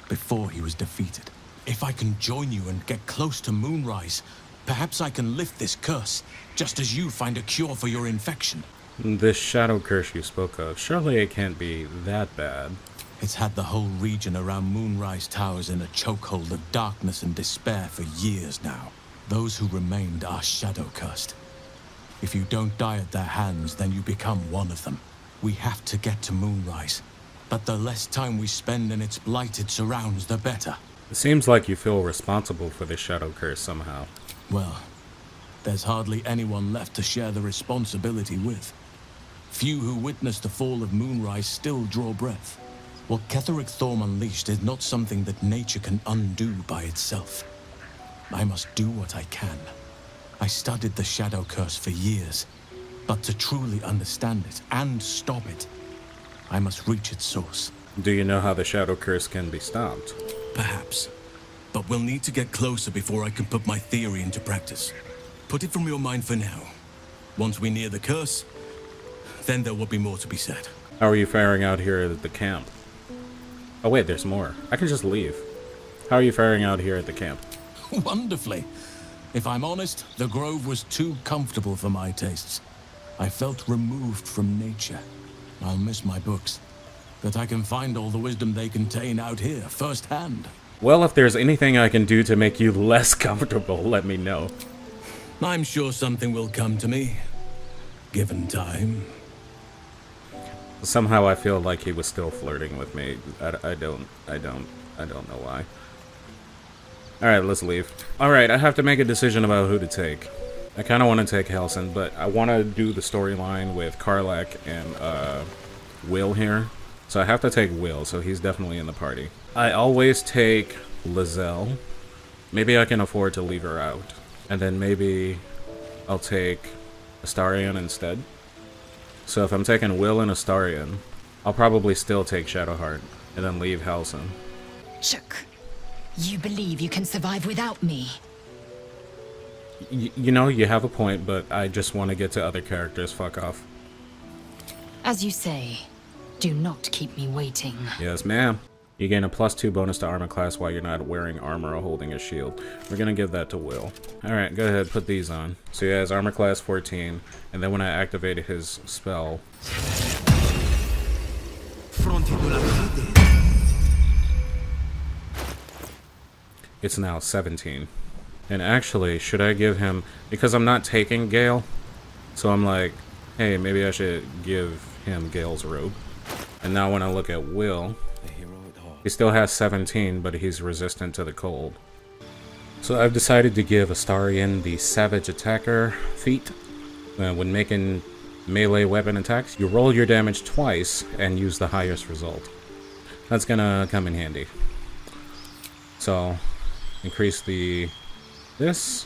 before he was defeated. If I can join you and get close to Moonrise, perhaps I can lift this curse, just as you find a cure for your infection. This shadow curse you spoke of, surely it can't be that bad. It's had the whole region around Moonrise Towers in a chokehold of darkness and despair for years now. Those who remained are shadow-cursed. If you don't die at their hands, then you become one of them. We have to get to Moonrise, but the less time we spend in its blighted surrounds, the better. It seems like you feel responsible for the shadow curse somehow. Well, there's hardly anyone left to share the responsibility with. Few who witnessed the fall of Moonrise still draw breath. What Ketheric Thorm unleashed is not something that nature can undo by itself. I must do what I can. I studied the Shadow Curse for years, but to truly understand it and stop it, I must reach its source. Do you know how the Shadow Curse can be stopped? Perhaps, but we'll need to get closer before I can put my theory into practice. Put it from your mind for now. Once we near the curse, then there will be more to be said. How are you faring out here at the camp? Oh wait, there's more. I can just leave. How are you faring out here at the camp? Wonderfully. If I'm honest, the Grove was too comfortable for my tastes. I felt removed from nature. I'll miss my books, but I can find all the wisdom they contain out here, firsthand. Well, if there's anything I can do to make you less comfortable, let me know. I'm sure something will come to me, given time. Somehow I feel like he was still flirting with me. I don't know why. Alright, let's leave. Alright, I have to make a decision about who to take. I kind of want to take Halsin, but I want to do the storyline with Karlach and Will here. So I have to take Will, so he's definitely in the party. I always take Lizelle. Maybe I can afford to leave her out. And then maybe I'll take Astarion instead. So if I'm taking Will and Astarion, I'll probably still take Shadowheart and then leave Halsin. Chuck, you believe you can survive without me? You know, you have a point, but I just want to get to other characters. Fuck off. As you say, do not keep me waiting. Yes, ma'am. You gain a +2 bonus to armor class while you're not wearing armor or holding a shield. We're gonna give that to Will. Alright, go ahead, put these on. So he has armor class 14, and then when I activated his spell... it's now 17. And actually, should I give him... because I'm not taking Gale, so I'm like, hey, maybe I should give him Gale's robe. And now when I look at Will... he still has 17, but he's resistant to the cold. So I've decided to give Astarion the Savage Attacker feat. When making melee weapon attacks, you roll your damage twice and use the highest result. That's gonna come in handy. So, increase this,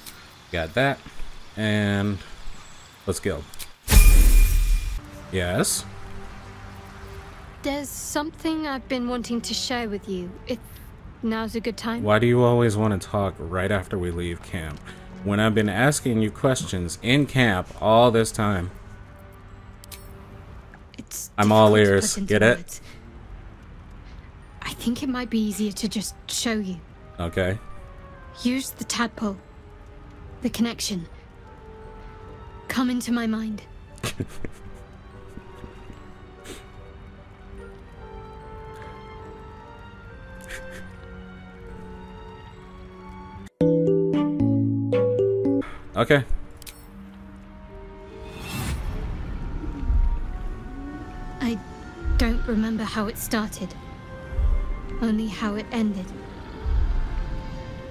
got that, and let's go. Yes? There's something I've been wanting to share with you, if now's a good time. Why do you always want to talk right after we leave camp? When I've been asking you questions in camp all this time. I'm all ears. Get it? Words. I think it might be easier to just show you. Okay. Use the tadpole. The connection. Come into my mind. Okay. I don't remember how it started. Only how it ended.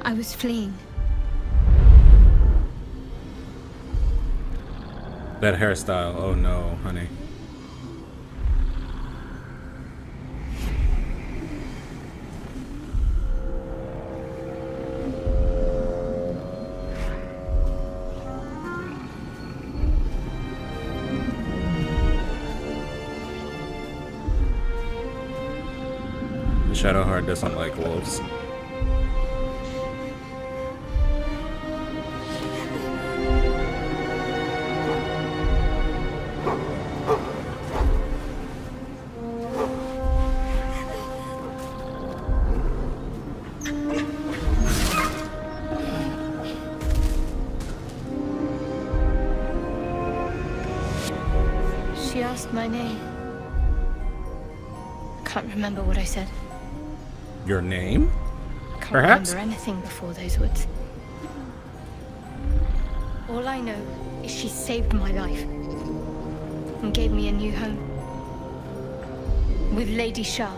I was fleeing. That hairstyle. Oh no, honey. Shadowheart doesn't like wolves. She asked my name. I can't remember what I said. Your name? Can't Perhaps? remember anything before those words. All I know is she saved my life and gave me a new home with Lady Shah.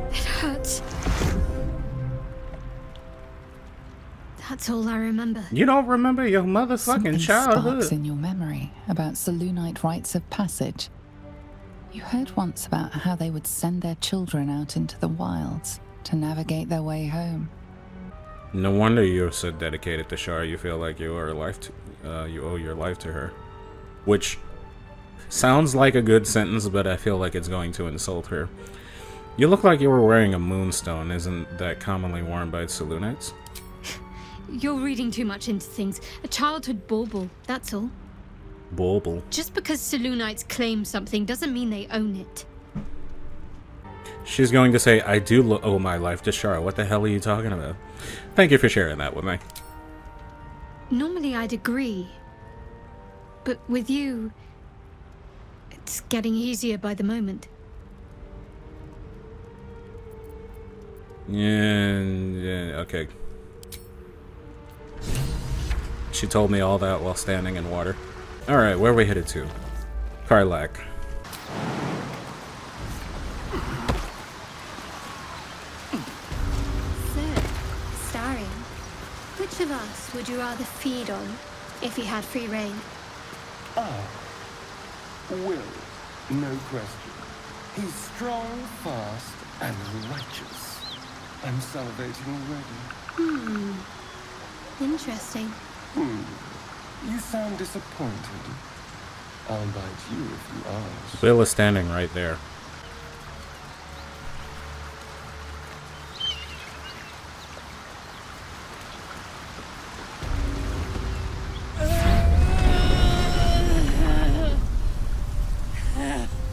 It hurts. That's all I remember. You don't remember your motherfucking Something childhood. sparks in your memory about Selûnite rites of passage. You heard once about how they would send their children out into the wilds to navigate their way home. No wonder you're so dedicated to Shar. You feel like you owe your life to her, which sounds like a good sentence, but I feel like it's going to insult her. You look like you were wearing a moonstone. Isn't that commonly worn by Selûnites? You're reading too much into things. A childhood bauble, that's all. Bauble. Just because Selûnites claim something doesn't mean they own it. She's going to say, I do owe my life to Shar. What the hell are you talking about? Thank you for sharing that with me. Normally I'd agree. But with you, it's getting easier by the moment. Yeah, okay. She told me all that while standing in water. Alright, where are we headed to? Karlach. So, Starion, which of us would you rather feed on if he had free reign? Will, no question. He's strong, fast, and righteous. I'm salivating already. Interesting. You sound disappointed. I'll bite you if you ask. Will is standing right there.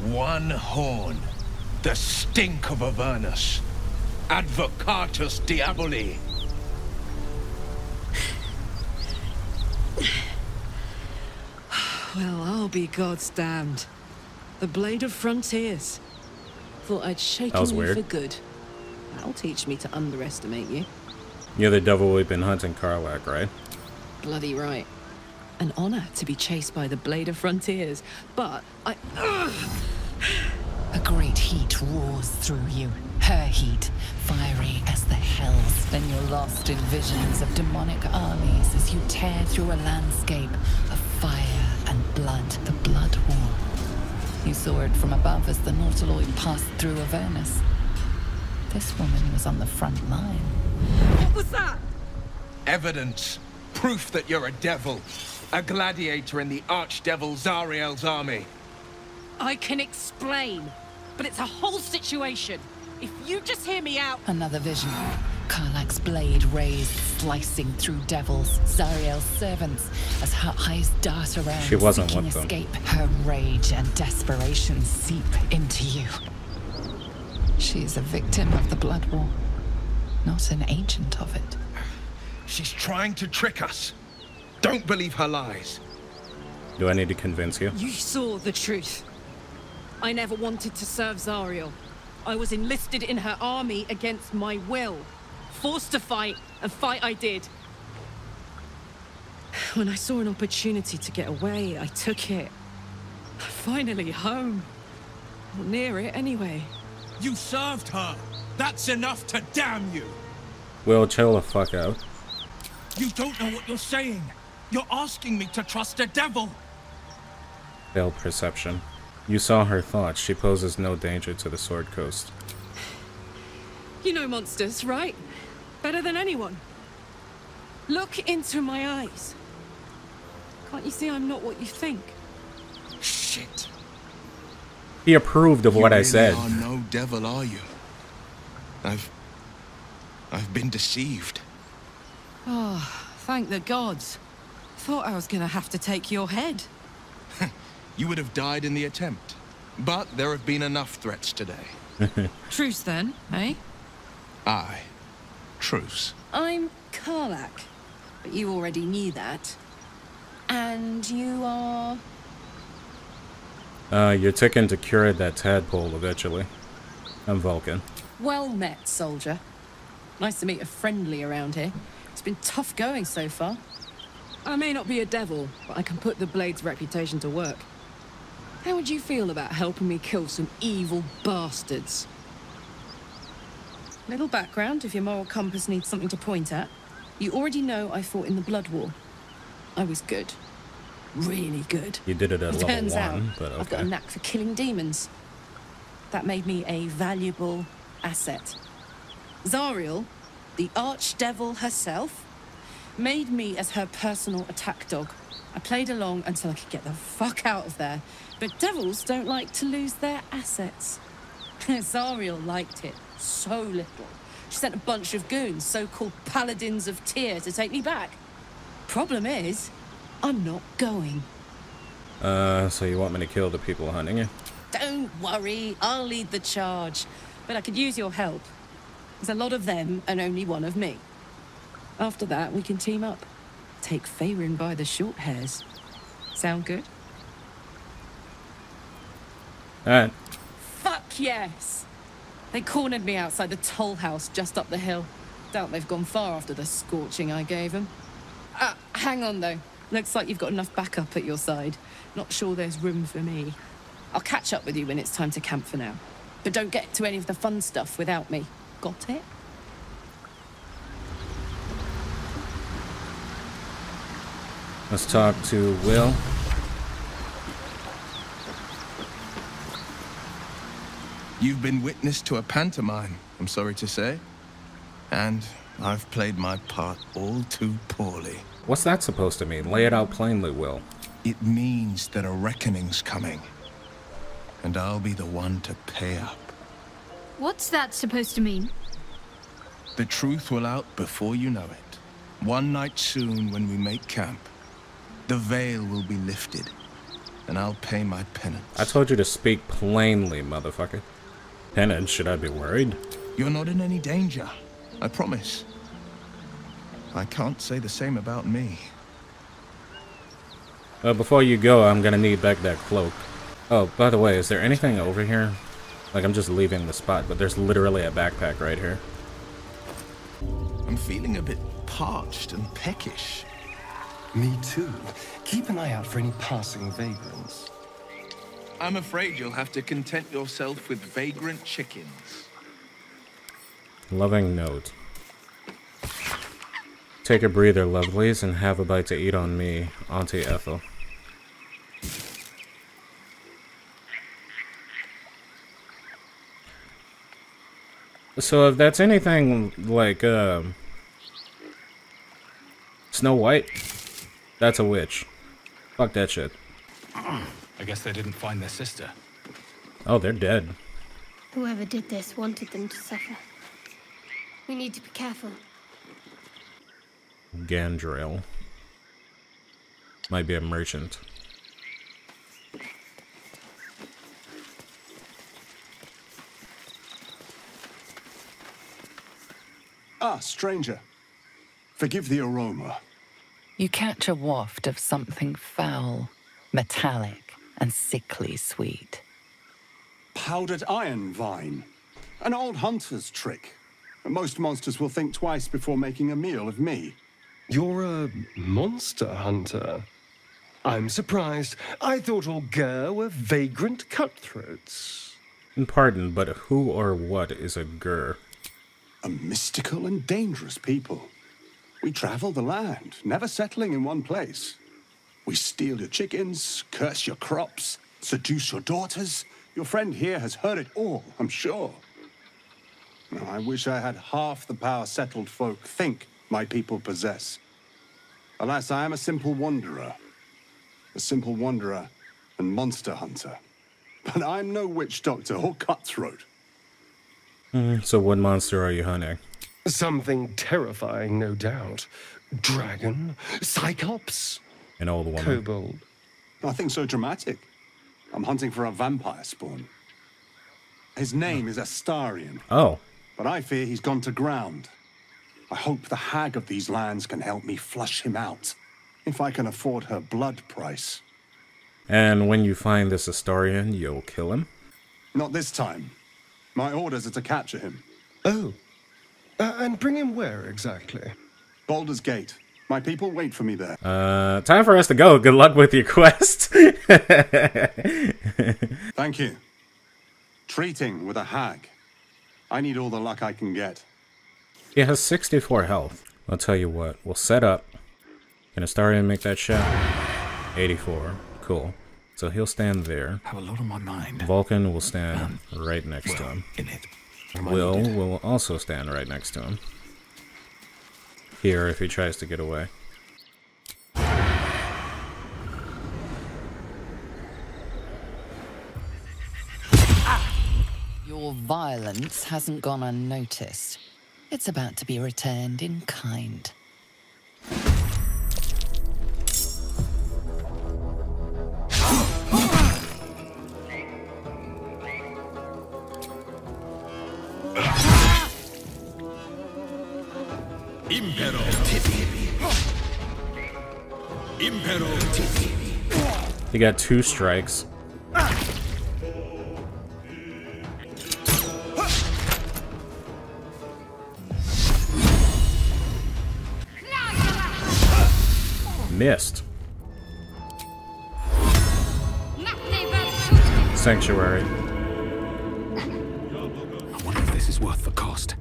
One horn. The stink of Avernus. Advocatus Diaboli. Well, I'll be God's damned. The Blade of Frontiers. Thought I'd shaken you weird. for good. That'll teach me to underestimate you. You're the devil we've been hunting, Karlach, right? Bloody right. An honor to be chased by the Blade of Frontiers, but I... A great heat roars through you. Her heat, fiery as the hells. Then you're lost in visions of demonic armies as you tear through a landscape of fire and blood. The Blood War. You saw it from above as the Nautiloid passed through Avernus. This woman was on the front line. What was that? Evidence. Proof that you're a devil. A gladiator in the archdevil Zariel's army. I can explain, but it's a whole situation. If you just hear me out... Another vision. Karlach's blade raised, slicing through devils, Zariel's servants, as her eyes dart around, She wasn't seeking with them. escape. Her rage and desperation seep into you. She's a victim of the Blood War, not an agent of it. She's trying to trick us. Don't believe her lies. Do I need to convince you? You saw the truth. I never wanted to serve Zariel. I was enlisted in her army against my will. Forced to fight, and fight I did. When I saw an opportunity to get away, I took it. Finally home. Or near it, anyway. You served her. That's enough to damn you. Will, chill the fuck out. You don't know what you're saying. You're asking me to trust a devil. Failed perception. You saw her thoughts. She poses no danger to the Sword Coast. You know monsters, right? Better than anyone. Look into my eyes. Can't you see I'm not what you think? Shit. He approved of what I said. You are no devil, are you? I've been deceived. Oh, thank the gods. Thought I was gonna have to take your head. You would have died in the attempt. But there have been enough threats today. Truce then, eh? Aye. Truce. I'm Karlak, but you already knew that. And you are... You're taken to cure that tadpole eventually. I'm Vulcan. Well met, soldier. Nice to meet a friendly around here. It's been tough going so far. I may not be a devil, but I can put the Blade's reputation to work. How would you feel about helping me kill some evil bastards? Little background, if your moral compass needs something to point at. You already know I fought in the Blood War. I was good. Really good. You did it at level 1, Turns out, but okay. I've got a knack for killing demons. That made me a valuable asset. Zariel, the archdevil herself, made me as her personal attack dog. I played along until I could get the fuck out of there. But devils don't like to lose their assets. Zariel liked it so little. She sent a bunch of goons, so-called paladins of Tyr, to take me back. Problem is, I'm not going. So you want me to kill the people hunting you? Don't worry, I'll lead the charge. But I could use your help. There's a lot of them and only one of me. After that, we can team up. Take Faerun by the short hairs. Sound good? Alright. Fuck yes! They cornered me outside the toll house just up the hill. Doubt they've gone far after the scorching I gave them. Hang on though. Looks like you've got enough backup at your side. Not sure there's room for me. I'll catch up with you when it's time to camp for now. But don't get to any of the fun stuff without me. Got it? Let's talk to Will. You've been witness to a pantomime, I'm sorry to say. And I've played my part all too poorly. What's that supposed to mean? Lay it out plainly, Will. It means that a reckoning's coming. And I'll be the one to pay up. What's that supposed to mean? The truth will out before you know it. One night soon when we make camp, the veil will be lifted. And I'll pay my penance. I told you to speak plainly, motherfucker. Penance? Should I be worried? You're not in any danger. I promise. I can't say the same about me. Before you go, I'm gonna need back that cloak. Oh, by the way, is there anything over here? Like, I'm just leaving the spot, but there's literally a backpack right here. I'm feeling a bit parched and peckish. Me too. Keep an eye out for any passing vagrants. I'm afraid you'll have to content yourself with vagrant chickens. Loving note. Take a breather, lovelies, and have a bite to eat on me, Auntie Ethel. So if that's anything like, Snow White, that's a witch. Fuck that shit. I guess they didn't find their sister. Oh, they're dead. Whoever did this wanted them to suffer. We need to be careful. Gandrel. Might be a merchant. Ah, stranger. Forgive the aroma. You catch a waft of something foul, metallic, and sickly sweet. Powdered iron vine. An old hunter's trick. Most monsters will think twice before making a meal of me. You're a monster hunter. I'm surprised. I thought all Gur were vagrant cutthroats. Pardon, but who or what is a Gur? A mystical and dangerous people. We travel the land, never settling in one place. We steal your chickens, curse your crops, seduce your daughters. Your friend here has heard it all, I'm sure. Now, I wish I had half the power settled folk think my people possess. Alas, I am a simple wanderer. A simple wanderer and monster hunter. But I'm no witch doctor or cutthroat. So what monster are you hunting? Something terrifying, no doubt. Dragon? Cyclops? An old woman. Kobold? Nothing so dramatic. I'm hunting for a vampire spawn. His name is Astarion. Oh. But I fear he's gone to ground. I hope the hag of these lands can help me flush him out, if I can afford her blood price. And when you find this Astarion, you'll kill him? Not this time. My orders are to capture him. Oh. And bring him where exactly? Baldur's Gate. My people wait for me there. Time for us to go. Good luck with your quest. Thank you. Treating with a hag. I need all the luck I can get. He has 64 health. I'll tell you what. We'll set up. Can Astarion make that shot? 84. Cool. So he'll stand there. Have a lot on my mind. Vulcan will stand right next to him. Will also stand right next to him. Here, if he tries to get away. Your violence hasn't gone unnoticed. It's about to be returned in kind. Impero Impero He got 2 strikes. Missed. Sanctuary. I wonder if this is worth the cost.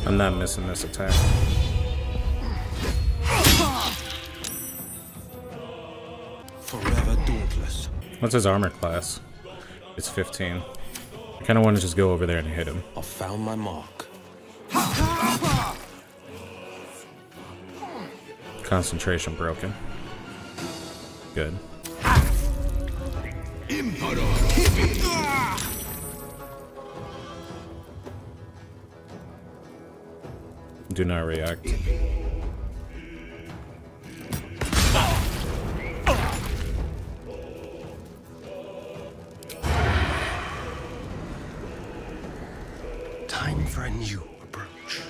I'm not missing this attack. Forever dauntless. What's his armor class? It's 15. I kind of want to just go over there and hit him. I found my mark. Concentration broken. Good. Do not react. Time for a new approach.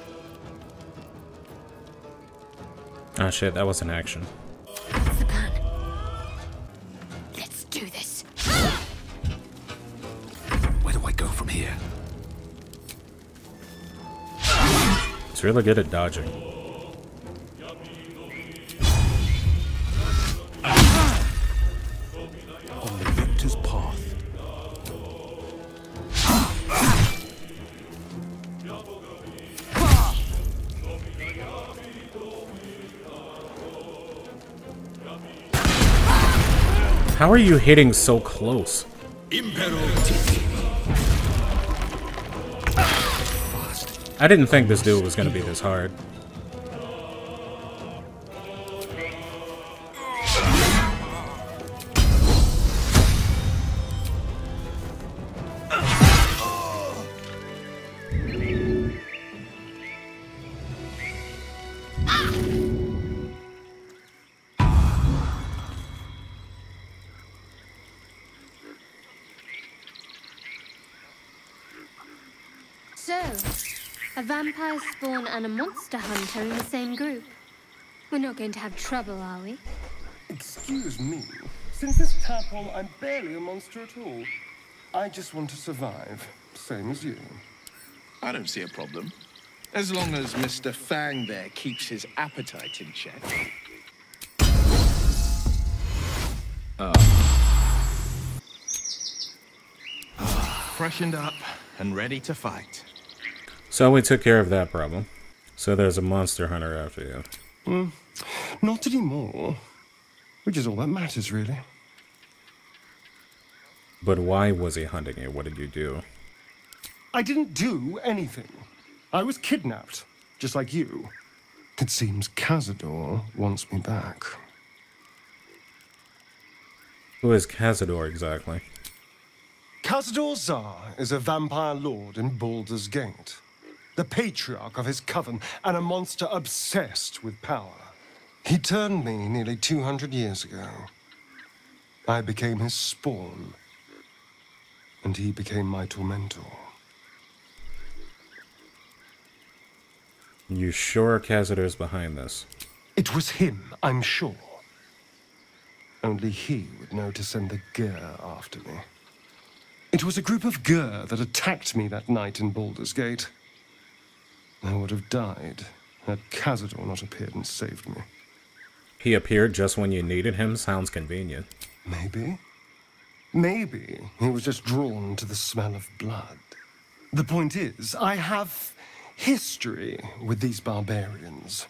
Oh shit, that was an action. That's the plan. Let's do this. Where do I go from here? It's really good at dodging. On the victor's path. How are you hitting so close? I didn't think this dude was gonna be this hard. So, A vampire spawn and a monster hunter in the same group. We're not going to have trouble, are we? Excuse me. Since this tadpole, I'm barely a monster at all. I just want to survive, same as you. I don't see a problem. As long as Mr. Fang there keeps his appetite in check. Freshened up and ready to fight. So we took care of that problem. So there's a monster hunter after you. Not anymore. Which is all that matters, really. But why was he hunting you? What did you do? I didn't do anything. I was kidnapped, just like you. It seems Cazador wants me back. Who is Cazador exactly? Cazador Zar is a vampire lord in Baldur's Gate. The patriarch of his coven and a monster obsessed with power. He turned me nearly 200 years ago. I became his spawn, and he became my tormentor. You sure Cazador's behind this? It was him, I'm sure. Only he would know to send the Gur after me. It was a group of Gur that attacked me that night in Baldur's Gate. I would have died had Cazador not appeared and saved me. He appeared just when you needed him? Sounds convenient. Maybe. Maybe he was just drawn to the smell of blood. The point is, I have history with these barbarians.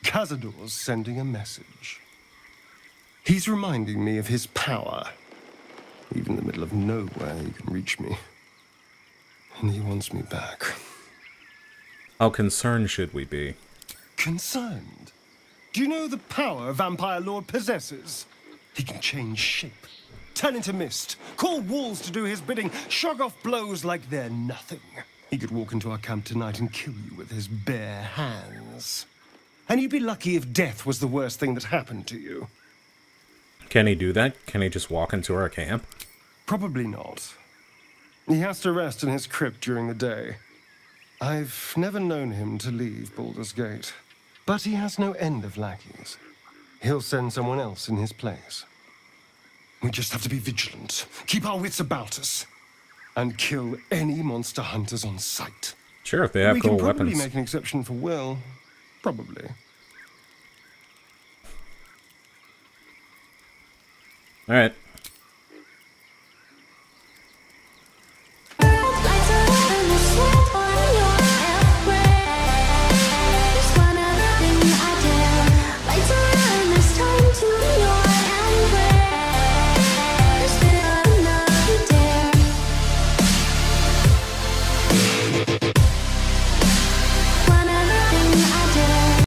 Cazador's sending a message. He's reminding me of his power. Even in the middle of nowhere, he can reach me. And he wants me back. How concerned should we be? Concerned? Do you know the power a vampire lord possesses? He can change shape, turn into mist, call walls to do his bidding, shrug off blows like they're nothing. He could walk into our camp tonight and kill you with his bare hands. And you'd be lucky if death was the worst thing that happened to you. Can he do that? Can he just walk into our camp? Probably not. He has to rest in his crypt during the day. I've never known him to leave Baldur's Gate, but he has no end of lackeys. He'll send someone else in his place. We just have to be vigilant, keep our wits about us, and kill any monster hunters on sight. Sure, if they have cool weapons. We can probably make an exception for Will. Probably. Alright.